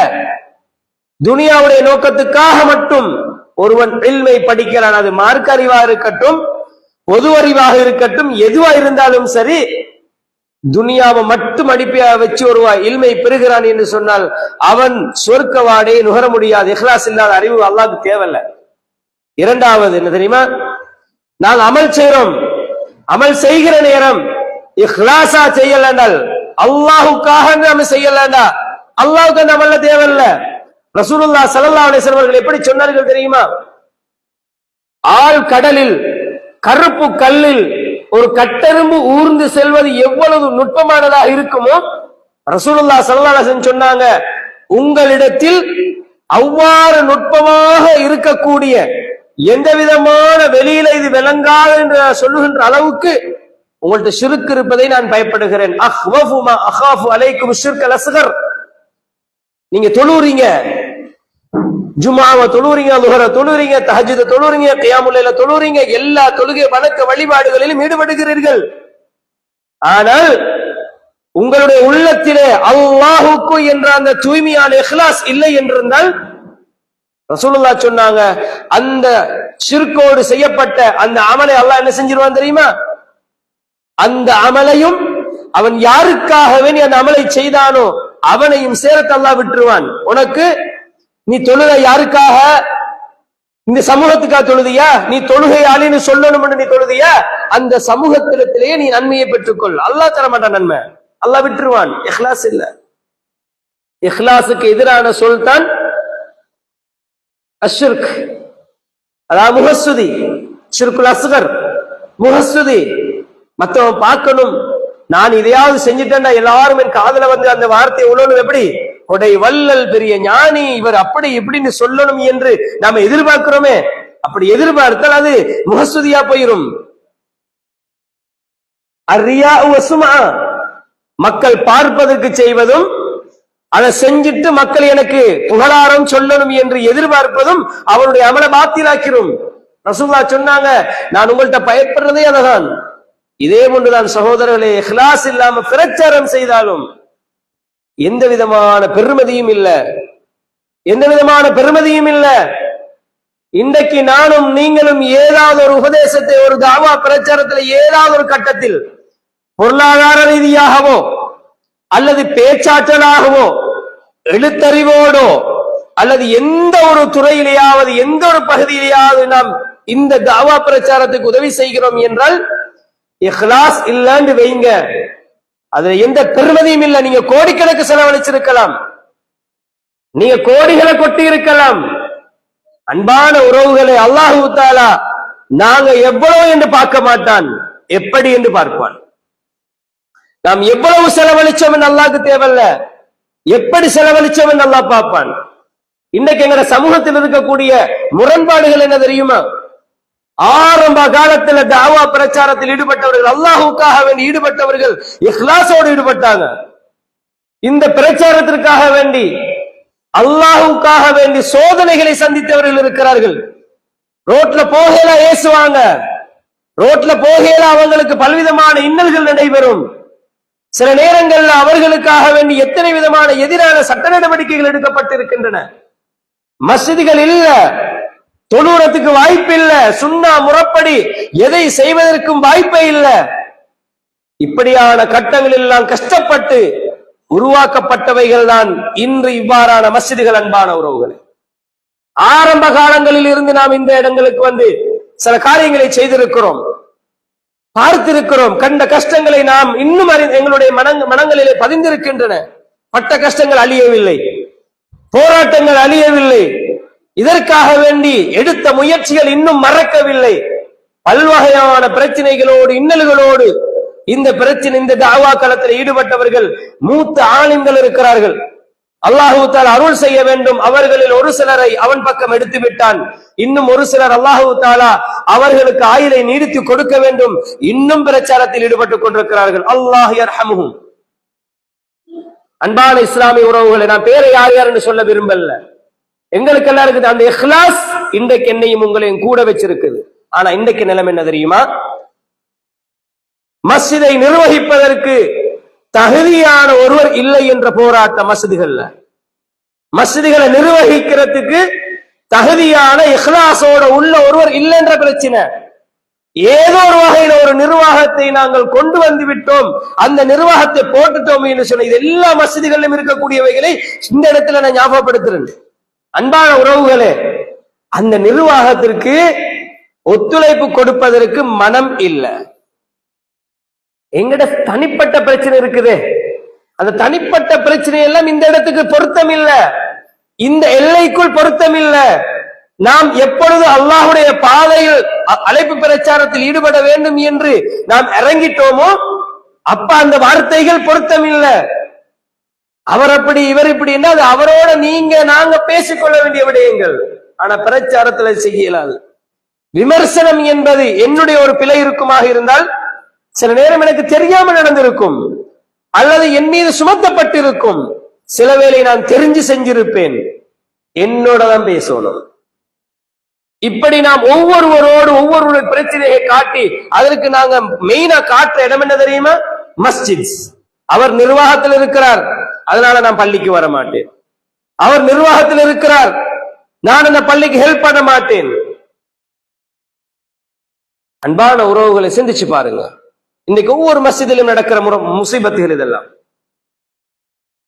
துன்யாவுடைய நோக்கத்துக்காக மட்டும் ஒருவன் இல்மை படிக்கிறான், அது மார்க்க அறிவா இருக்கட்டும், பொது அறிவாக இருக்கட்டும், எதுவா இருந்தாலும் சரி, துனியாவை மட்டும் அடிப்பையா வச்சு ஒரு இல்மை பெறுகிறான் என்று சொன்னால் அவன் சொர்க்க வாடையை நுகர முடியாது. இஹ்லாஸ் இல்லாத அறிவு அல்லாஹ்வுக்கு தேவையில்லை. இரண்டாவது என்ன தெரியுமா? நாங்க அமல் செய்யறோம், அமல் செய்கிற நேரம் இஹ்லாஸா செய்யலண்டால், அல்லாஹுக்காக நம்ம செய்யலண்டா, அல்லாஹ்வுக்கு அந்த அமல்ல தேவையில்லை. ரசூலுல்லாஹ் ஸல்லல்லாஹு அலைஹி வஸல்லம் அவர்கள் எப்படி சொன்னார்கள் தெரியுமா? ஆழ் கடலில் கருப்பு கல்லில் ஒரு கட்டெரும்பு ஊர்ந்து செல்வது எவ்வளவு நுட்பமானதாக இருக்குமோ, ரசூலுல்லாஹ் ஸல்லல்லாஹு அலைஹி வஸல்லம் சொன்னாங்க, உங்களிடத்தில் அவ்வாறு நுட்பமாக இருக்கக்கூடிய எந்த விதமான வெளியில இது விளங்காது என்று சொல்லுகின்ற அளவுக்கு உங்கள்ட்ட ஷிர்க் இருப்பதை நான் பயப்படுகிறேன். அஹ்வஃபு மா அகாஃபு அலைக்கும் ஷிர்கல் அஸ்கர். நீங்க தொழுறீங்க, ஜும்ஆவை தொழுறீங்க, லுஹர தொழுறீங்க, தஹஜ்ஜுத தொழுறீங்க, கியாமுல் லைல தொழுறீங்க, எல்லா தொழுகை வணக்க வழிபாடுகளிலும் ஈடுபடுகிறீர்கள். ஆனால் உங்களுடைய உள்ளத்திலே அல்லாஹுக்கு என்ற அந்த தூய்மையான இஹ்லாஸ் இல்லை என்றிருந்தால், ரசூலுல்லாஹ் சொன்னாங்க, அந்த ஷிர்கோடு செய்யப்பட்ட அந்த அமலை அல்லாஹ் என்ன செஞ்சிருவான் தெரியுமா? அந்த அமலையும் அவன் யாருக்காகவே நீ அந்த அமலை செய்தானோ அவனையும் சேர்த்து அல்லாஹ் விட்டுருவான். உனக்கு நீ தொழுத யாருக்காக? இந்த சமூகத்துக்கா தொழுதியா? நீ தொழுகையாளின்னு சொல்லணும் நீ தொழுதியா? அந்த சமூகத்திடத்திலேயே நீ நன்மையை பெற்றுக்கொள். அல்லாஹ் தர மாட்டான் நன்மை, அல்லாஹ் விட்டுருவான். இஹ்லாஸ் இல்ல. இஹ்லாஸுக்கு எதிரான சொல் தான் அஷ்ஷிர்க், அதாவது முஹஸ்ஸுதி, ஷிர்குல் அஸ்கர், முஹஸ்ஸுதி. மத்தவன் பார்க்கணும், நான் இதையாவது செஞ்சுட்டேன்னா எல்லாரும் என் காதுல வந்து அந்த வார்த்தையை உணரணும். எப்படி கொடை வல்லல் பெரிய ஞானி இவர் அப்படி இப்படின்னு சொல்லணும் என்று நாம எதிர்பார்க்கிறோமே, அப்படி எதிர்பார்த்தால் அது முஹஸ்ஸுதியா போயிரும். அர்ரியா வஸ்மா, மக்கள் பார்ப்பதற்கு செய்வதும், அதை செஞ்சிட்டு மக்கள் எனக்கு புகழாரம் சொல்லணும் என்று எதிர்பார்ப்பதும் அவருடைய அமல பாத்திலாக்கிறோம். ரசூலுல்லாஹ் சொன்னாங்க, நான் உங்கள்கிட்ட பயப்படுறதே அததான். இதே போன்றுதான் சகோதரர்களே, இஹ்லாஸ் இல்லாம பிரச்சாரம் செய்தாலும் எந்த விதமான பெருமதியும் இல்ல, எந்த விதமான பெருமதியும் இல்ல. இன்றைக்கு நானும் நீங்களும் ஏதாவது ஒரு உபதேசத்தை, ஒரு தாவா பிரச்சாரத்தில் ஏதாவது ஒரு கட்டத்தில் பொருளாதார ரீதியாகவோ அல்லது பேச்சாற்றலாகவோ எழுத்தறிவோடோ அல்லது எந்த ஒரு துறையிலேயாவது எந்த ஒரு பகுதியிலேயாவது நாம் இந்த தாவா பிரச்சாரத்துக்கு உதவி செய்கிறோம் என்றால் இஹ்லாஸ் இல்லன்னு வைங்க, அதுல எந்த பெருமதியும் இல்லை. நீங்க கோடிக்கணக்கு செலவழிச்சிருக்கலாம், நீங்க கோடிகளை கொட்டி இருக்கலாம். அன்பான உறவுகளை அல்லாஹு தஆலா நாங்க எவ்வளவு என்று பார்க்க மாட்டான், எப்படி என்று பார்ப்பான். நாம் எவ்வளவு செலவழிச்சோம் என்று அல்லாஹ்க்கு தேவையில்ல, எப்படி செலவழிச்சோம் என்று அல்லாஹ் பார்ப்பான். இன்னைக்கு எங்க சமூகத்தில் இருக்கக்கூடிய முரண்பாடுகள் என்ன தெரியுமா? ஆரம்ப காலத்துல தாவா பிரச்சாரத்தில் ஈடுபட்டவர்கள், அல்லாஹுக்காக வேண்டி ஈடுபட்டவர்கள் இஹ்லாஸோடு ஈடுபட்டாங்க. இந்த பிரச்சாரத்திற்காக வேண்டி அல்லாஹுக்காக வேண்டி சோதனைகளை சந்தித்தவர்கள் இருக்கிறார்கள். ரோட்ல போகையில ஏசுவாங்க, ரோட்ல போகையில அவங்களுக்கு பல்விதமான இன்னல்கள் நடைபெறும். சில நேரங்கள்ல அவர்களுக்காக வேண்டி எத்தனை விதமான எதிரான சட்ட நடவடிக்கைகள் எடுக்கப்பட்டிருக்கின்றன. மஸ்ஜிதுகள் இல்ல, தொழுறதுக்கு வாய்ப்பு இல்ல, சுன்னா முறைப்படி எதை செய்வதற்கும் வாய்ப்பே இல்ல. இப்படியான கட்டங்கள் எல்லாம் கஷ்டப்பட்டு உருவாக்கப்பட்டவைகள் தான் இன்று இவ்வாறான மஸ்ஜிதுகள். அன்பான உறவுகள், ஆரம்ப காலங்களில் இருந்து நாம் இந்த இடங்களுக்கு வந்து சில காரியங்களை செய்திருக்கிறோம், பார்த்திருக்கிறோம். கண்ட கஷ்டங்களை நாம் இன்னும் எங்களுடைய மனங்களிலே பதிந்திருக்கின்றன. பட்ட கஷ்டங்கள் அழியவில்லை, போராட்டங்கள் அழியவில்லை, இதற்காக வேண்டி எடுத்த முயற்சிகள் இன்னும் மறக்கவில்லை. பல்வகையான பிரச்சனைகளோடு இன்னல்களோடு இந்த பிரச்சனை, இந்த தாவா களத்தில் ஈடுபட்டவர்கள் மூத்த ஆலிம்கள் இருக்கிறார்கள். அல்லாஹு தஆலா அருள் செய்ய வேண்டும். அவர்களில் ஒரு சிலரை அவன் பக்கம் எடுத்து விட்டான், இன்னும் ஒரு சிலர் அல்லாஹு தஆலா அவர்களுக்கு ஆயுளை நீடித்து கொடுக்க வேண்டும், இன்னும் பிரச்சாரத்தில் ஈடுபட்டுக் கொண்டிருக்கிறார்கள். அல்லாஹ் யர்ஹமுஹும். அன்பான இஸ்லாமிய உறவுகளை, நான் பேரை யார் யார் என்று சொல்ல விரும்பல. எங்களுக்கு எல்லாம் இருக்குது அந்த இஹ்லாஸ். இன்றைக்கு என்னையும் உங்களையும் கூட வச்சிருக்குது. ஆனா இன்றைக்கு நிலைமை என்ன தெரியுமா? மஸ்ஜிதை நிர்வகிப்பதற்கு தகுதியான ஒருவர் இல்லை என்ற போராட்டம் மஸ்ஜிதுகள்ல. மஸ்ஜிதுகளை நிர்வகிக்கிறதுக்கு தகுதியான இஹ்லாஸோட உள்ள ஒருவர் இல்லை என்ற பிரச்சனை. ஏதோ ஒரு வகையில ஒரு நிர்வாகத்தை நாங்கள் கொண்டு வந்து விட்டோம், அந்த நிர்வாகத்தை போட்டுட்டோம் என்று சொன்ன இது எல்லா மஸ்ஜிதுகளிலும் இருக்கக்கூடியவைகளை இந்த இடத்துல நான் ஞாபகப்படுத்துறேன். அன்பான உறவுகளே, அந்த நிர்வாகத்திற்கு ஒத்துழைப்பு கொடுப்பதற்கு மனம் இல்லை. எங்கட தனிப்பட்ட பிரச்சனை இருக்குது, அந்த தனிப்பட்ட பிரச்சனை எல்லாம் இந்த இடத்துக்கு பொருத்தம் இல்லை, இந்த எல்லைக்குள் பொருத்தம் இல்லை. நாம் எப்பொழுது அல்லாஹுடைய பாதையில் அழைப்பு பிரச்சாரத்தில் ஈடுபட வேண்டும் என்று நாம் இறங்கிட்டோமோ அப்ப அந்த வார்த்தைகள் பொருத்தம் இல்லை. அவர் அப்படி இவர் இப்படி என்ன, அது அவரோட நீங்க நாங்க பேசிக்கொள்ள வேண்டிய விடயங்கள். ஆனா பிரச்சாரத்துல செய்ய இயலாது. விமர்சனம் என்பது என்னுடைய ஒரு பிழை இருக்குமாக இருந்தால் சில நேரம் எனக்கு தெரியாமல் நடந்திருக்கும், அல்லது என் மீது சுமத்தப்பட்டிருக்கும். சில வேளை நான் தெரிஞ்சு செஞ்சிருப்பேன். என்னோட தான் பேசணும். இப்படி நாம் ஒவ்வொருவரோடு ஒவ்வொரு பிரச்சனையை காட்டி அதற்கு நாங்க மெயினா காட்டுற இடம் என்ன தெரியுமா? மஸ்ஜித். அவர் நிர்வாகத்தில் இருக்கிறார், அதனால நான் பள்ளிக்கு வர மாட்டேன். அவர் நிர்வாகத்தில் இருக்கிறார், நான் அந்த பள்ளிக்கு ஹெல்ப் பண்ண மாட்டேன். அன்பான உறவுகளை சிந்திச்சு பாருங்க. இன்னைக்கு ஒவ்வொரு மஸ்ஜிதிலும் நடக்கிற முசீபத்துகள் இதெல்லாம்.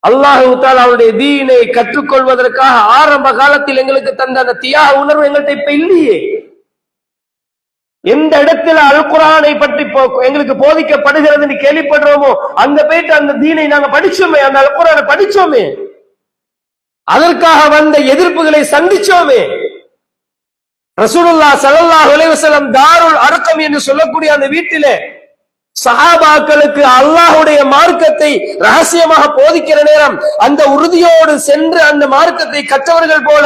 அல்லாஹ் தஆலா அவருடைய தீனை கற்றுக்கொள்வதற்காக ஆரம்ப காலத்தில் எங்களுக்கு தந்த அந்த தியாக உணர்வு எங்கள்கிட்ட இப்ப இல்லையே. எந்த இடத்துல அல் குர்ஆனை பற்றி எங்களுக்கு போதிக்கப்படுகிறது கேள்விப்படுறோமோ அங்க போயிட்டு அந்த தீனை நாங்க படிச்சோமே, அந்த அல் குர்ஆனை படிச்சோமே, அதற்காக வந்த எதிர்ப்புகளை சந்திச்சோமே. ரசூலுல்லாஹ் ஸல்லல்லாஹு அலைஹி வஸல்லம் தாருல் அர்கம் என்று சொல்லக்கூடிய அந்த வீட்டிலே சஹாபாக்களுக்கு அல்லாஹ்வுடைய மார்க்கத்தை ரகசியமாக போதிக்கிற நேரம் அந்த உறுதியோடு சென்று அந்த மார்க்கத்தை கற்றவர்கள் போல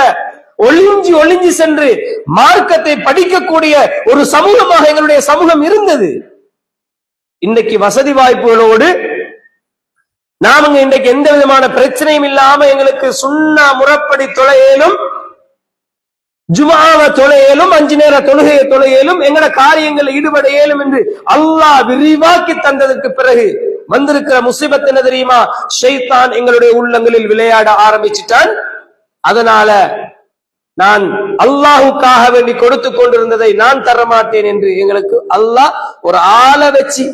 ஒளிஞ்சி ஒளிஞ்சி சென்று மார்க்கத்தை படிக்கக்கூடிய ஒரு சமூகமாக எங்களுடைய சமூகம் இருந்தது. இன்றைக்கு வசதி வாய்ப்புகளோடு நாம இன்றைக்கு எந்த விதமான பிரச்சனையும் இல்லாம எங்களுக்கு சுன்னா முறைப்படி தொலையலும், ஜுமாவ தொலையலும், 5 நேர தொழுகையை தொலையலும், எங்கட காரியங்களில் ஈடுபட இயலும் என்று அல்லாஹ் விரிவாக்கி தந்ததற்கு பிறகு வந்திருக்கிற முசீபத் என்ன தெரியுமா? ஷைத்தான் எங்களுடைய உள்ளங்களில் விளையாட ஆரம்பிச்சிட்டான். அதனால நான் அல்லாஹுக்காக வேண்டி கொடுத்து கொண்டிருந்ததை நான் தரமாட்டேன் என்று எங்களுக்கு அல்லாஹ் ஒரு ஆளை வச்சு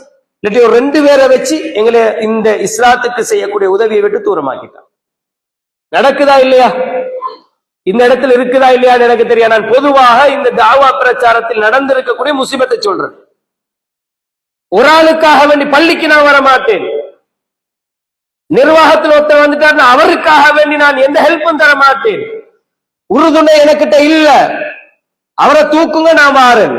இல்லாட்டி ஒரு 2 பேரை வச்சு எங்களை இந்த இஸ்லாத்துக்கு செய்யக்கூடிய உதவியை விட்டு தூரமாக்கிட்டான். நடக்குதா இல்லையா? இந்த இடத்துல இருக்குதா இல்லையான்னு எனக்கு தெரியாது. நான் பொதுவாக இந்த தாவா பிரச்சாரத்தில் நடந்திருக்கக்கூடிய முசீபத்தை சொல்றேன். ஒரு ஆளுக்காக வேண்டி பள்ளிக்கு நான் வர மாட்டேன். நிர்வாகத்தில் ஒருத்தர் வந்துட்டார், அவருக்காக வேண்டி நான் எந்த ஹெல்ப்பும் தர மாட்டேன். உறுதுணை எனக்கிட்ட இல்ல, அவரை தூக்குங்க நான் வாரேன்.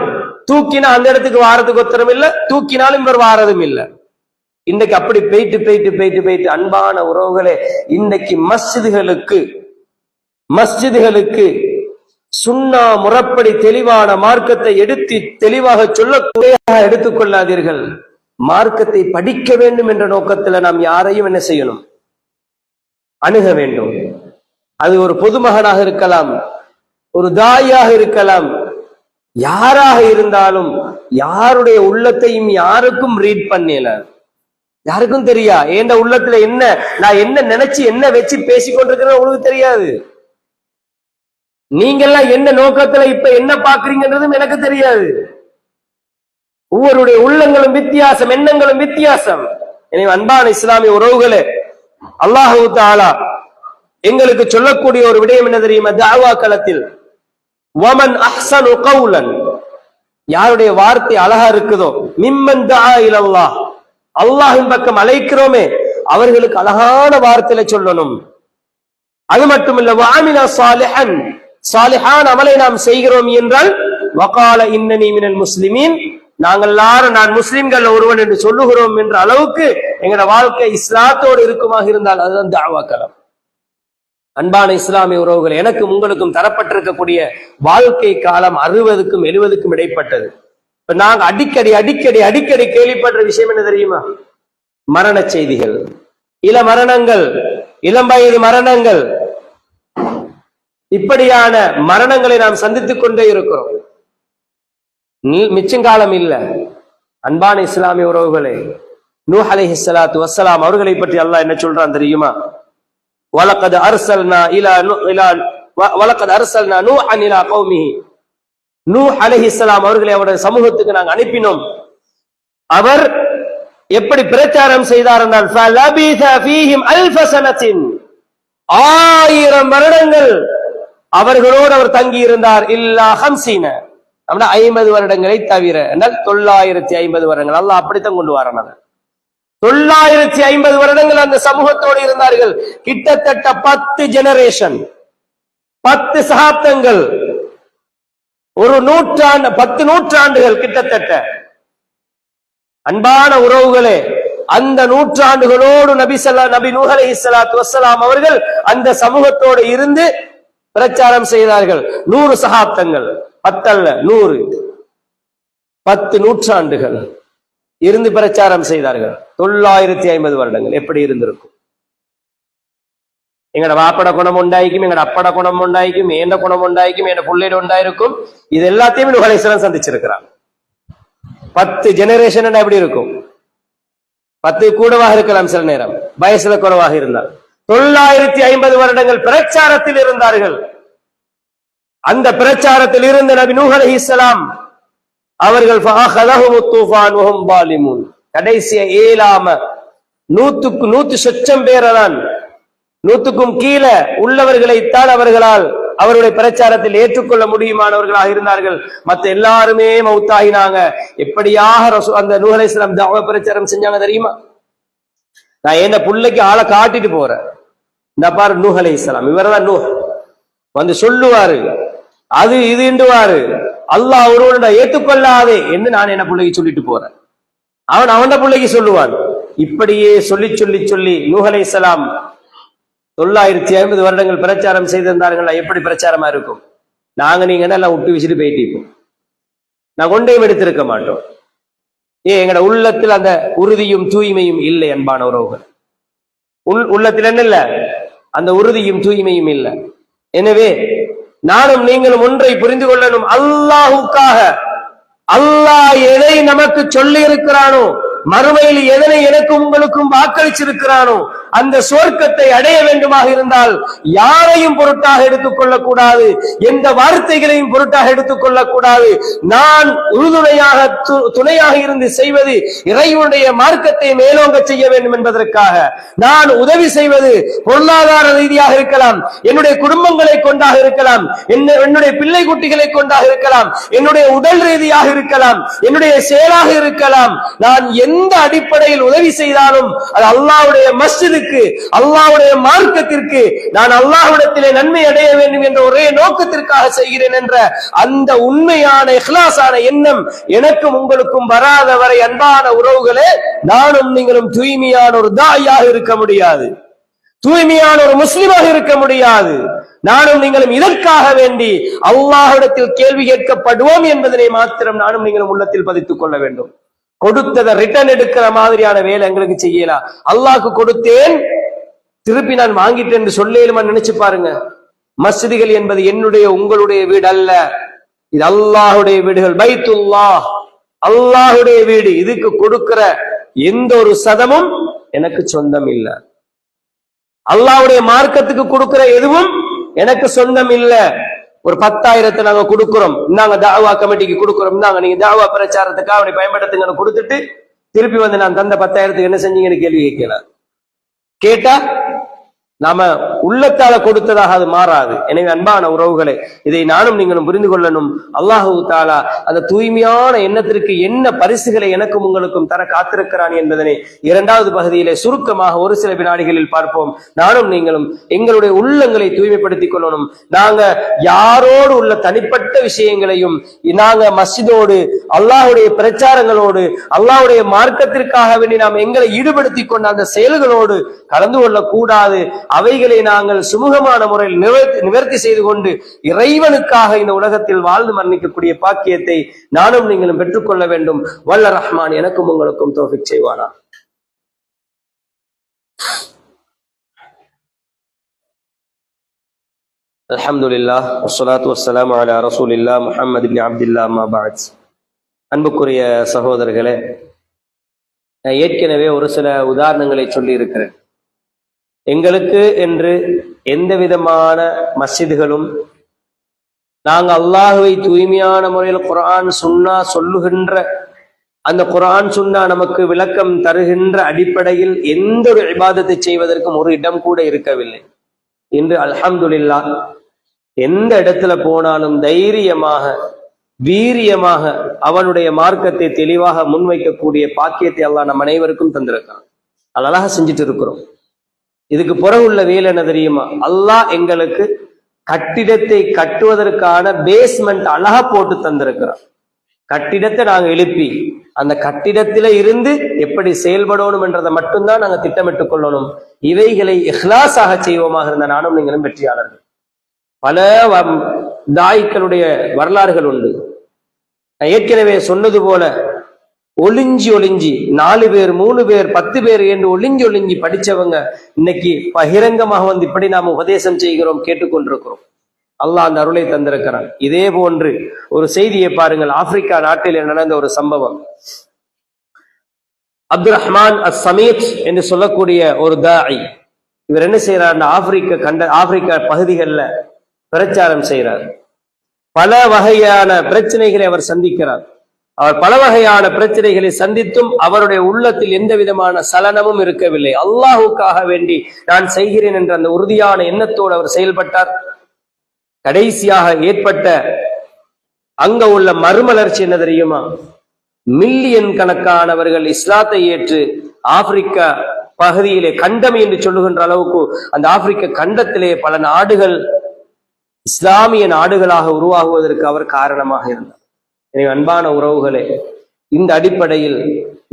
தூக்கினா அந்த இடத்துக்கு வாரதுக்கு ஒத்தரம் இல்ல, தூக்கினாலும் இவர் வாரதும் இல்ல. இன்னைக்கு அப்படி போயிட்டு அன்பான உறவுகளே, இன்னைக்கு மஸ்ஜிதுகளுக்கு சுன்னா முறைப்படி தெளிவான மார்க்கத்தை எடுத்து தெளிவாக சொல்லக்கூடிய எடுத்துக் கொள்ளாதீர்கள். மார்க்கத்தை படிக்க வேண்டும் என்ற நோக்கத்தில் நாம் யாரையும் என்ன செய்யணும்? அணுக வேண்டும். அது ஒரு பொதுமகனாக இருக்கலாம், ஒரு தாயாக இருக்கலாம், யாராக இருந்தாலும் யாருடைய உள்ளத்தையும் யாருக்கும் ரீட் பண்ணல, யாருக்கும் தெரியா. என் உள்ளத்துல என்ன, நான் என்ன நினைச்சு என்ன வச்சு பேசிக்கொண்டிருக்கிறேன் உங்களுக்கு தெரியாது. நீங்கெல்லாம் என்ன நோக்கத்துல இப்ப என்ன பாக்குறீங்கன்றதும் எனக்கு தெரியாது. ஒவ்வொருடைய உள்ளங்களும் வித்தியாசம், எண்ணங்களும் வித்தியாசம். எனவே அன்பான இஸ்லாமிய உறவுகளே, அல்லாஹு தஆலா எங்களுக்கு சொல்லக்கூடிய ஒரு விடயம் என்ன தெரியுமா? தாவா களத்தில் வமன் அஹ்ஸனு கௌலன், யாருடைய வார்த்தை அழகா இருக்குதோ, மிம்மன் தஆ இலல்லாஹ், அல்லாஹ்வின் பக்கம் அழைக்கிறோமே அவர்களுக்கு அழகான வார்த்தையில சொல்லணும். அது மட்டுமல்ல, வஅமில சாலிஹன், சாலிஹான அமலை நாம் செய்கிறோம் என்றால், வகால இன்னனி மினல் முஸ்லிமீன், நாங்கள் எல்லாரும் நான் முஸ்லிம்கள் ஒருவன் என்று சொல்லுகிறோம் என்ற அளவுக்கு எங்களோட வாழ்க்கை இஸ்லாத்தோடு இருக்குமாக இருந்தால் அதுதான் தாவா களம். அன்பான இஸ்லாமிய உறவுகள், எனக்கும் உங்களுக்கும் தரப்பட்டிருக்கக்கூடிய வாழ்க்கை காலம் 60க்கும் 70க்கும் இடைப்பட்டது. இப்ப நாங்க அடிக்கடி கேள்விப்படுற விஷயம் என்ன தெரியுமா? மரண செய்திகள், மரணங்கள், இளம் வயது மரணங்கள், இப்படியான மரணங்களை நாம் சந்தித்துக் கொண்டே இருக்கிறோம். மிச்சங்காலம் இல்ல. அன்பான இஸ்லாமிய உறவுகளே, நூஹ் அலைஹிஸ்ஸலாத்து வஸ்ஸலாம் அவர்களை பற்றி அல்லாஹ் என்ன சொல்றான் தெரியுமா? وَلَقَدْ أَرْسَلْنَا نُوحًا إِلَى قَوْمِهِ, நூஹ் அலைஹிஸ்ஸலாம் அவர்களை அவருடைய சமூகத்துக்கு நாங்கள் அனுப்பினோம். அவர் எப்படி பிரச்சாரம் செய்தார் என்றால், فَلَبِثَ فِيهِمْ أَلْفَ سَنَةٍ, 1000 வருடங்கள் அவர்களோடு அவர் தங்கி இருந்தார். இல்லா 50, 50 வருடங்களை தவிர, என்றால் 950 வருடங்கள். அல்லாஹ் அப்படித்தான் கொண்டு வரான். 950 வருடங்கள் அந்த சமூகத்தோடு இருந்தார்கள். கிட்டத்தட்ட 10 ஜெனரேஷன், 10 சகாப்தங்கள், ஒரு நூற்றாண்டு, 10 நூற்றாண்டுகள் கிட்டத்தட்ட. அன்பான உறவுகளே, அந்த நூற்றாண்டுகளோடு நபி நூஹ் அலைஹிஸ்ஸலாத்து வஸ்ஸலாம் அவர்கள் அந்த சமூகத்தோடு இருந்து பிரச்சாரம் செய்தார்கள். 100 சகாப்தங்கள், 10 அல்ல 100, 10 நூற்றாண்டுகள் இருந்து பிரச்சாரம் செய்தார்கள். 950 வருடங்கள் எப்படி இருந்திருக்கும்? எங்கட வாப்பட குணம் உண்டாயிக்கும், எங்கட அப்பட குணம் உண்டாயிக்கும், ஏண்ட குணம் உண்டாயிக்கும், என் பிள்ளைட உண்டாயிருக்கும். இது எல்லாத்தையும் நூஹ் அலைஹிஸ்ஸலாம் சந்திச்சிருக்கிறான். 10 ஜெனரேஷன் எப்படி இருக்கும்? 10 கூடவாக இருக்கலாம், சில நேரம் வயசுல குறைவாக இருந்தால். 950 வருடங்கள் பிரச்சாரத்தில் இருந்தார்கள். அந்த பிரச்சாரத்தில் இருந்த நபி நூஹ் அலைஹிஸ்ஸலாம் அவர்கள் கடைசிய 100க்கு 100 சொச்சம் பேரதான் 100க்கும் கீழே உள்ளவர்களைத்தான் அவர்களால் அவருடைய பிரச்சாரத்தில் ஏற்றுக்கொள்ள முடியுமானவர்களாக இருந்தார்கள். மற்ற எல்லாருமே மௌத்தாகினாங்க. எப்படியாக அந்த நூஹ் அலைஹிஸ்ஸலாம் தஅவா பிரச்சாரம் செஞ்சாங்க தெரியுமா? நான் என்ன புள்ளைக்கு ஆளை காட்டிட்டு போறேன். இந்த பாரு நூஹ் அலைஹிஸ்ஸலாம், இவர்தான் நூஹ். வந்து சொல்லுவாரு, அது இதுண்டுவாரு, அல்லாஹ் அவரோட ஏற்றுக்கொள்ளாதே என்று நான் என்ன பிள்ளைக்கு சொல்லிட்டு போறேன். அவன் பிள்ளைக்கு சொல்லுவான். இப்படியே சொல்லி சொல்லி சொல்லி நூஹ் அலைஹிஸ்ஸலாம் 950 வருடங்கள் பிரச்சாரம் செய்திருந்தார்கள். எப்படி பிரச்சாரமா இருக்கும்? நாங்க நீங்க எல்லாம் விட்டு வச்சுட்டு போயிட்டு இப்போ நான் கொண்டையும் எடுத்திருக்க மாட்டோம். எங்கட உள்ளத்தில் அந்த உறுதியும் தூய்மையும் இல்லை. அன்பான உறவுகள், உள்ளத்தில் என்ன இல்ல? அந்த உறுதியும் தூய்மையும் இல்லை. எனவே நானும் நீங்களும் ஒன்றை புரிந்து கொள்ளணும். அல்லாஹுக்காக அல்லாஹ் எதை நமக்கு சொல்லி இருக்கிறானோ, மறுமையில் எதனை எனக்கும் உங்களுக்கும் வாக்களிச்சிருக்கிறானோ, அந்த சொர்க்கத்தை அடைய வேண்டுமாக இருந்தால் யாரையும் பொருட்டாக எடுத்துக் கொள்ளக்கூடாது, எந்த வார்த்தைகளையும் பொருட்டாக எடுத்துக் கொள்ளக்கூடாது. நான் உறுதுணையாக துணையாக இருந்து செய்வது இறைவனுடைய மார்க்கத்தை மேலோங்க செய்ய வேண்டும் என்பதற்காக. நான் உதவி செய்வது பொருளாதார ரீதியாக இருக்கலாம், என்னுடைய குடும்பங்களை கொண்டாக இருக்கலாம், என்னுடைய பிள்ளை குட்டிகளை கொண்டாக இருக்கலாம், என்னுடைய உடல் ரீதியாக இருக்கலாம், என்னுடைய செயலாக இருக்கலாம். நான் எந்த அடிப்படையில் உதவி செய்தாலும் அது அல்லாஹ்வுடைய மஸ்ஜிதுக்கு, அல்லாஹ்வுடைய மார்க்கத்திற்கு, நான் அல்லாஹ்விடத்திலே நன்மை அடைய வேண்டும் என்ற ஒரே நோக்கத்திற்காக செய்கிறேன் என்ற அந்த உண்மையான இஹ்லாஸான எண்ணம் எனக்கும் உங்களுக்கும் வராத வரை அன்பான உறவுகளே, நானும் நீங்களும் தூய்மையான ஒரு தாயாக இருக்க முடியாது, தூய்மையான ஒரு முஸ்லிமாக இருக்க முடியாது. நானும் நீங்களும் இதற்காக வேண்டி அல்லாஹ்விடத்தில் கேள்வி கேட்கப்படுவோம் என்பதனை மாத்திரம் நானும் நீங்களும் உள்ளத்தில் பதித்துக் கொள்ள வேண்டும். கொடுத்ததை ரிட்டர்ன் எடுக்கிற மாதிரியான வேலை எங்களுக்கு செய்யலாம். அல்லாஹ்க்கு கொடுத்தேன், திருப்பி நான் வாங்கிட்டேன் என்று சொல்லேலுமா? நினைச்சு பாருங்க. மஸ்ஜிதுகள் என்பது என்னுடைய உங்களுடைய வீடு அல்ல, இது அல்லாஹுடைய வீடுகள். பைத்துல்லாஹ், அல்லாஹுடைய வீடு. இதுக்கு கொடுக்கிற எந்த ஒரு சதமும் எனக்கு சொந்தம் இல்லை. அல்லாஹ்வுடைய மார்க்கத்துக்கு கொடுக்கிற எதுவும் எனக்கு சொந்தம் இல்லை. ஒரு 10,000 நாங்க கொடுக்கிறோம், நாங்க தாவா கமிட்டிக்கு கொடுக்கிறோம், நாங்க நீங்க தாவா பிரச்சாரத்துக்காக அவனை பயன்படுத்துங்கன்னு கொடுத்துட்டு திருப்பி வந்து நான் தந்த 10,000 என்ன செஞ்சீங்கன்னு கேள்வி கேட்டா நாம உள்ளத்தால கொடுத்ததாக அது மாறாது. எனவே அன்பான உறவுகளை, இதை நானும் நீங்களும் புரிந்து கொள்ளணும். அல்லாஹு தஆலா அந்த தூய்மையான எண்ணத்திற்கு என்ன பரிசுகளை எனக்கும் உங்களுக்கும் தர காத்திருக்கிறான் என்பதனை இரண்டாவது பகுதியிலே சுருக்கமாக ஒரு சில வினாடிகளில் பார்ப்போம். நானும் நீங்களும் எங்களுடைய உள்ளங்களை தூய்மைப்படுத்திக் கொள்ளணும். நாங்க யாரோடு உள்ள தனிப்பட்ட விஷயங்களையும், நாங்க மஸ்ஜிதோடு, அல்லாஹுடைய பிரச்சாரங்களோடு, அல்லாஹுடைய மார்க்கத்திற்காக வேண்டி நாம் எங்களை ஈடுபடுத்திக் கொண்ட அந்த செயல்களோடு கலந்து கொள்ளக்கூடாது. அவைகளை நாங்கள் சுமூகமான முறையில் நிவர்த்தி செய்து கொண்டு இறைவனுக்காக இந்த உலகத்தில் வாழ்ந்து மரணிக்கக்கூடிய பாக்கியத்தை நானும் நீங்களும் பெற்றுக்கொள்ள வேண்டும். வல்ல ரஹ்மான் எனக்கும் உங்களுக்கும் தௌஃபீக் செய்வானா. அல்ஹம்துலில்லாஹ் வஸ்ஸலாத்து வஸ்ஸலாமு அலா ரசூலில்லாஹ் முஹம்மது இப்னு அப்துல்லாஹ் அம்மா பஅத். அன்புக்குரிய சகோதரர்களே, ஏற்கனவே ஒரு சில உதாரணங்களை சொல்லி இருக்கிறேன். எங்களுக்கு என்று எந்த விதமான மஸ்ஜிதுகளும், நாங்க அல்லாஹுவை தூய்மையான முறையில் குர்ஆன் சுன்னா சொல்லுகின்ற, அந்த குர்ஆன் சுன்னா நமக்கு விளக்கம் தருகின்ற அடிப்படையில் எந்த ஒரு இபாதத்தை செய்வதற்கும் ஒரு இடம் கூட இருக்கவில்லை. இன்று அல்ஹம்துலில்லாஹ் எந்த இடத்துல போனாலும் தைரியமாக வீரியமாக அவனுடைய மார்க்கத்தை தெளிவாக முன்வைக்கக்கூடிய பாக்கியத்தை அல்லாஹ் நம் அனைவருக்கும் தந்திருக்கான். அழகாக செஞ்சுட்டு இருக்கிறோம். இதுக்கு பிறகு உள்ள வேலை என்ன தெரியுமா? அல்லாஹ் எங்களுக்கு கட்டிடத்தை கட்டுவதற்கான பேஸ்மெண்ட் அழகா போட்டு தந்திருக்கிறான். கட்டிடத்தை நாங்க எழுப்பி அந்த கட்டிடத்தில இருந்து எப்படி செயல்படணும் என்றதை மட்டும்தான் நாங்க திட்டமிட்டுக் கொள்ளணும். இவைகளை இஹ்லாஸாக செய்வோமாக இருந்த நானும் நீங்களும் வெற்றியாளர்கள். பல தாய்க்களுடைய வரலாறுகள் உண்டு. நான் ஏற்கனவே சொன்னது போல ஒளிஞ்சி 4 பேர் 3 பேர் 10 பேர் என்று ஒளிஞ்சி படிச்சவங்க இன்னைக்கு பகிரங்கமாக வந்து இப்படி நாம் உபதேசம் செய்கிறோம், கேட்டுக்கொண்டிருக்கிறோம். அல்லாஹ் அந்த அருளை தந்திருக்கிறான். இதே போன்று ஒரு செய்தியை பாருங்கள். ஆப்பிரிக்கா நாட்டில் நடந்த ஒரு சம்பவம். அப்துல் ரஹ்மான் அஸ்-சமீத் என்று சொல்லக்கூடிய ஒரு தாய், இவர் என்ன செய்யறார்? ஆப்பிரிக்கா பகுதிகளில் பிரச்சாரம் செய்கிறார். பல வகையான பிரச்சனைகளை அவர் சந்திக்கிறார். அவர் பல வகையான பிரச்சனைகளை சந்தித்தும் அவருடைய உள்ளத்தில் எந்த விதமான சலனமும் இருக்கவில்லை. அல்லாஹுக்காக வேண்டி நான் செய்கிறேன் என்ற அந்த உறுதியான எண்ணத்தோடு அவர் செயல்பட்டார். கடைசியாக ஏற்பட்ட அங்க உள்ள மறுமலர்ச்சி என்ன தெரியுமா? மில்லியன் கணக்கானவர்கள் இஸ்லாத்தை ஏற்று ஆப்பிரிக்க பகுதியிலே, கண்டம் என்று சொல்லுகின்ற அளவுக்கு அந்த ஆப்பிரிக்க கண்டத்திலே பல நாடுகள் இஸ்லாமிய நாடுகளாக உருவாகுவதற்கு அவர் காரணமாக இருந்தார். எனவே அன்பான உறவுகளே, இந்த அடிப்படையில்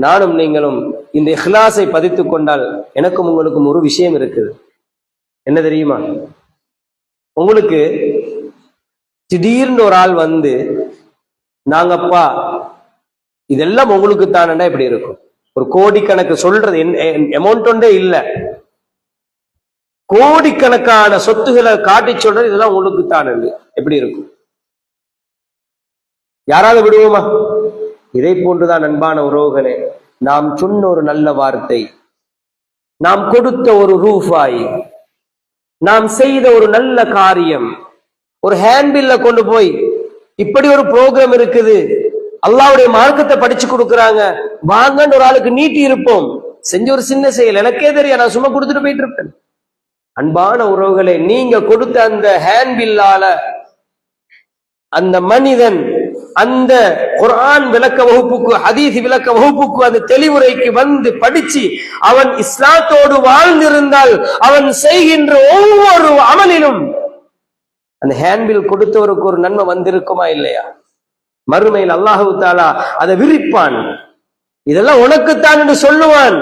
நானும் நீங்களும் இந்த இஹ்லாஸை பதித்துக் கொண்டால் எனக்கும் உங்களுக்கும் ஒரு விஷயம் இருக்குது. என்ன தெரியுமா? உங்களுக்கு திடீர்னு ஒரு ஆள் வந்து, நாங்கப்பா இதெல்லாம் உங்களுக்கு தானண்டா எப்படி இருக்கும்? ஒரு கோடிக்கணக்கு சொல்றது அமௌண்ட் ஒன்றே இல்லை, கோடிக்கணக்கான சொத்துக்களை காட்டி சொல்றது இதெல்லாம் உங்களுக்கு தான் எப்படி இருக்கும்? யாராவது விடுவோமா? இதை போன்றுதான் அன்பான உறவுகளே, நாம் சொன்ன ஒரு நல்ல வார்த்தை, நாம் கொடுத்த ஒரு ரூபாய், நாம் செய்த ஒரு நல்ல காரியம், ஒரு ஹேண்ட்பில்ல கொண்டு போய் இப்படி ஒரு ப்ரோக்ராம் இருக்குது, அல்லாஹ்வுடைய மார்க்கத்தை படிச்சு கொடுக்குறாங்க, வாங்கன்னு ஒரு ஆளுக்கு நீட்டி இருப்போம். செஞ்ச ஒரு சின்ன செயல், எனக்கே தெரியும், நான் சும்மா கொடுத்துட்டு போயிட்டு இருப்பேன். அன்பான உறவுகளே, நீங்க கொடுத்த அந்த ஹேண்ட்பில்லால அந்த மனிதன் அந்த குர்ஆன் விளக்க வகுப்புக்கு, ஹதீஸ் விளக்க வகுப்புக்கு, அந்த தெளிவுரைக்கு வந்து படிச்சு அவன் இஸ்லாத்தோடு வாழ்ந்திருந்தால் அவன் செய்கின்ற ஒவ்வொரு அமலிலும் அந்த ஹேண்ட்பில் கொடுத்தவருக்கு ஒரு நன்மை வந்திருக்குமா இல்லையா? மறுமையில் அல்லாஹு தஆலா அதை விரிப்பான். இதெல்லாம் உனக்குத்தான் என்று சொல்லுவான்.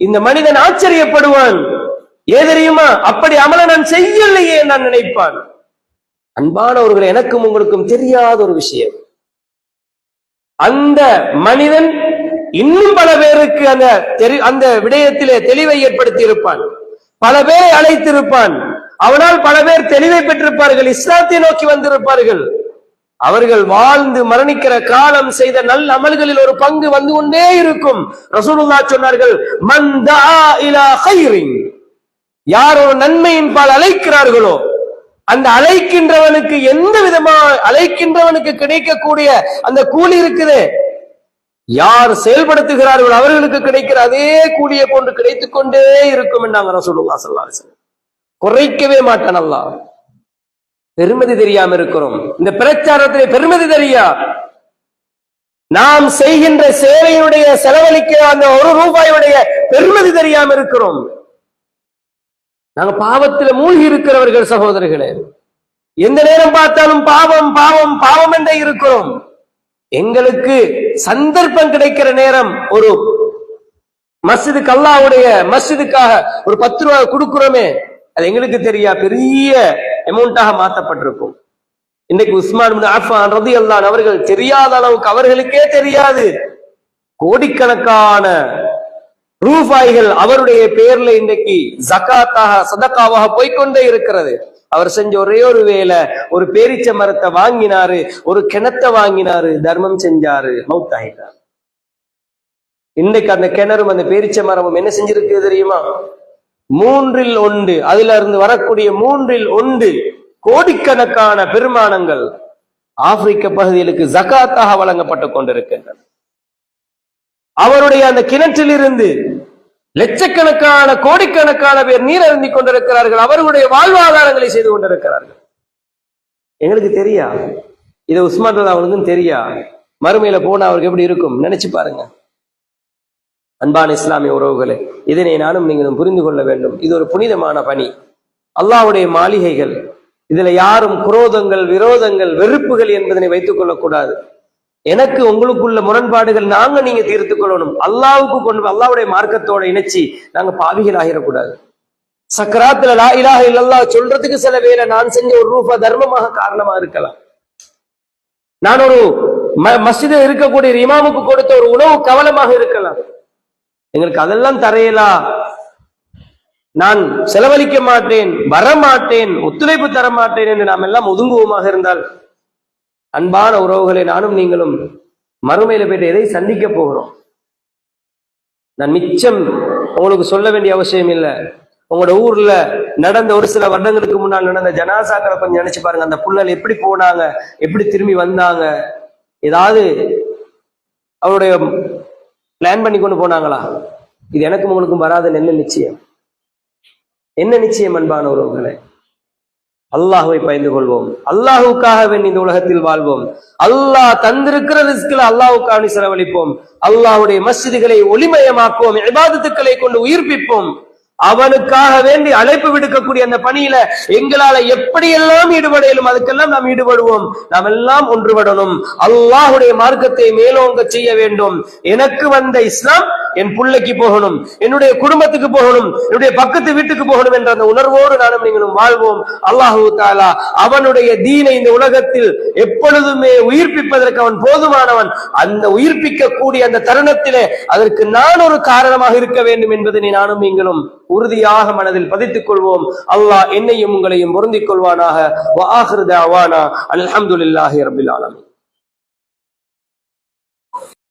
இந்த மனிதன் ஆச்சரியப்படுவான். ஏன் தெரியுமா? அப்படி அமலை நான் செய்யலையே நான் நினைப்பான். அன்பானவர்கள், எனக்கும் உங்களுக்கும் தெரியாத ஒரு விஷயம், அந்த மனிதன் இன்னும் பல பேருக்கு அந்த விடயத்திலே தெளிவை ஏற்படுத்தி இருப்பான், பல பேரை அழைத்திருப்பான். அவனால் பல பேர் தெளிவை பெற்றிருப்பார்கள், இஸ்லாத்தை நோக்கி வந்திருப்பார்கள். அவர்கள் வாழ்ந்து மரணிக்கிற காலம் செய்த நல்ல அமல்களில் ஒரு பங்கு வந்து கொண்டே இருக்கும். ரசூலுல்லாஹ் சொன்னார்கள், மன் தஆ இலா கைரின், யார் ஒரு நன்மையின் பால் அழைக்கிறார்களோ அந்த அழைக்கின்றவனுக்கு எந்த விதமாக அழைக்கின்றவனுக்கு கிடைக்கக்கூடிய அந்த கூலி இருக்குது, யார் செயல்படுத்துகிறார்கள் அவர்களுக்கு கிடைக்கிற அதே கூலியை போன்று கிடைத்துக் கொண்டே இருக்கும் என்றாங்க ரசூலுல்லாஹ் ஸல்லல்லாஹு அலைஹி வஸல்லம். குறைக்கவே மாட்டான் அல்லாஹ். பெருமதி தெரியாம இருக்கிறோம். இந்த பிரச்சாரத்திலே பெருமதி தெரியா, நாம் செய்கின்ற சேவையுடைய செலவழிக்கிற அந்த ஒரு ரூபாயுடைய பெருமதி தெரியாம இருக்கிறோம். நாங்க பாவத்தில் மூழ்கி இருக்கிறவர்கள் சகோதரர்களே. எந்த நேரம் பார்த்தாலும் பாவம் பாவம் பாவம் என்றே இருக்கிறோம். எங்களுக்கு சந்தர்ப்பம் கிடைக்கிற நேரம் ஒரு மஸ்ஜிதுக்கு, அல்லாஹ்வுடைய மஸ்ஜிதுக்காக ஒரு 10 ரூபாய் கொடுக்கிறோமே, அது எங்களுக்கு தெரியா பெரிய அமௌண்டாக மாற்றப்பட்டிருக்கும். இன்னைக்கு உஸ்மான் இப்னு அஃபான் ரலியல்லாஹு அன்ஹு அவர்கள் தெரியாத அளவுக்கு அவர்களுக்கே தெரியாது கோடிக்கணக்கான ரூபாய்கள் அவருடைய பேர்ல இன்னைக்கு ஜகாத்தாக சதகாவாக போய்கொண்டே இருக்கிறது. அவர் செஞ்ச ஒரே ஒரு வேலை, ஒரு பேரிச்ச மரத்தை வாங்கினாரு, ஒரு கிணத்தை வாங்கினாரு, தர்மம் செஞ்சாரு, மௌத்தாயிட்டார். இன்னைக்கு அந்த கிணறும் அந்த பேரிச்ச மரமும் என்ன செஞ்சிருக்கு தெரியுமா? 3இல் 1, அதுல இருந்து வரக்கூடிய 3இல் 1 கோடிக்கணக்கான பெருமானங்கள் ஆப்பிரிக்க பகுதிகளுக்கு ஜகாத்தாக வழங்கப்பட்டு கொண்டிருக்கின்றன. அவருடைய அந்த கிணற்றில் இருந்து லட்சக்கணக்கான கோடிக்கணக்கான பேர் நீர் அருந்தி கொண்டிருக்கிறார்கள். அவர்களுடைய வாழ்வாதாரங்களை செய்து கொண்டிருக்கிறார்கள். எங்களுக்கு தெரியா, இதை உஸ்மான் ரலியல்லாஹு அவனுக்கும் தெரியா. மறுமையில போனா அவருக்கு எப்படி இருக்கும் நினைச்சு பாருங்க. அன்பான இஸ்லாமிய உறவுகளே, இதனை நானும் நீங்களும் புரிந்து கொள்ள வேண்டும். இது ஒரு புனிதமான பணி, அல்லாஹ்வுடைய மாளிகைகள். இதுல யாரும் குரோதங்கள், விரோதங்கள், வெறுப்புகள் என்பதனை வைத்துக் கொள்ளக்கூடாது. எனக்கு உங்களுக்குள்ள முரண்பாடுகள் நாங்க நீங்க தீர்த்துக் கொள்ளணும். அல்லாஹ்வுக்கு கொண்டு அல்லாஹ்வுடைய மார்க்கத்தோட இணைச்சி நாங்க பாவிகள் ஆகிடக்கூடாது. சக்கராத்துல லா இலாஹ இல்லல்லாஹ் சொல்றதுக்கு சில வேளை நான் செஞ்ச ஒரு ரூபா தர்மமாக காரணமா இருக்கலாம். நான் ஒரு மஸ்ஜிதில் இருக்கக்கூடிய இமாமுக்கு கொடுத்த ஒரு உணவு கவலமாக இருக்கலாம். எங்களுக்கு அதெல்லாம் தரையலா, நான் செலவழிக்க மாட்டேன், வரமாட்டேன், ஒத்துழைப்பு தர மாட்டேன் என்று நாம் எல்லாம் ஒதுங்குவோமாக இருந்தால், அன்பான உறவுகளை, நானும் நீங்களும் மறுமையில போயிட்டு எதை சந்திக்க போகிறோம்? நான் மிச்சம் உங்களுக்கு சொல்ல வேண்டிய அவசியம் இல்லை. உங்களோட ஊர்ல நடந்த ஒரு சில வருடங்களுக்கு முன்னால் நடந்த ஜனாசாக்களை கொஞ்சம் நினைச்சு பாருங்க. அந்த புள்ளல் எப்படி போனாங்க, எப்படி திரும்பி வந்தாங்க. ஏதாவது அவருடைய பிளான் பண்ணி கொண்டு போனாங்களா? இது எனக்கும் உங்களுக்கும் வராதுன்னு என்ன நிச்சயம்? என்ன நிச்சயம் அன்பான உறவுகளே? அல்லாஹுவை பயந்து கொள்வோம், அல்லாஹுக்காக இந்த உலகத்தில் வாழ்வோம், அல்லாஹ் தந்திருக்கிற ரிஸ்கில் அல்லாஹுக்காக செலவழிப்போம், அல்லாஹுடைய மஸ்ஜிதுகளை ஒளிமயமாக்குவோம், இபாதத்துக்களை கொண்டு உயிர்ப்பிப்போம். அவனுக்காக வேண்டி அழைப்பு விடுக்கக்கூடிய அந்த பணியில எங்களால எப்படியெல்லாம் ஈடுபடையிலும் அதுக்கெல்லாம் நாம் ஈடுபடுவோம். நாம் எல்லாம் ஒன்றுபடணும். அல்லாஹுடைய மார்க்கத்தை மேலோங்க செய்ய வேண்டும். எனக்கு வந்த இஸ்லாம் என் பிள்ளைக்கு போகணும், என்னுடைய குடும்பத்துக்கு போகணும், என்னுடைய பக்கத்து வீட்டுக்கு போகணும் என்ற அந்த உணர்வோடு நானும் நீங்களும் வாழ்வோம். அல்லாஹு தஆலா அவனுடைய தீனை இந்த உலகத்தில் எப்பொழுதுமே உயிர்ப்பிப்பதற்கு அவன் போதுமானவன். அந்த உயிர்ப்பிக்க கூடிய அந்த தருணத்திலே அதற்கு நான் ஒரு காரணமாக இருக்க வேண்டும் என்பதனை நானும் நீங்களும் உறுதியாக மனதில் பதித்துக் கொள்வோம். அல்லாஹ் என்னையும் உங்களையும் பொருந்திக் கொள்வானாக. வ ஆகிரு தஅவானா அல்ஹம்துலில்லாஹி ரப்பில் ஆலமீன்.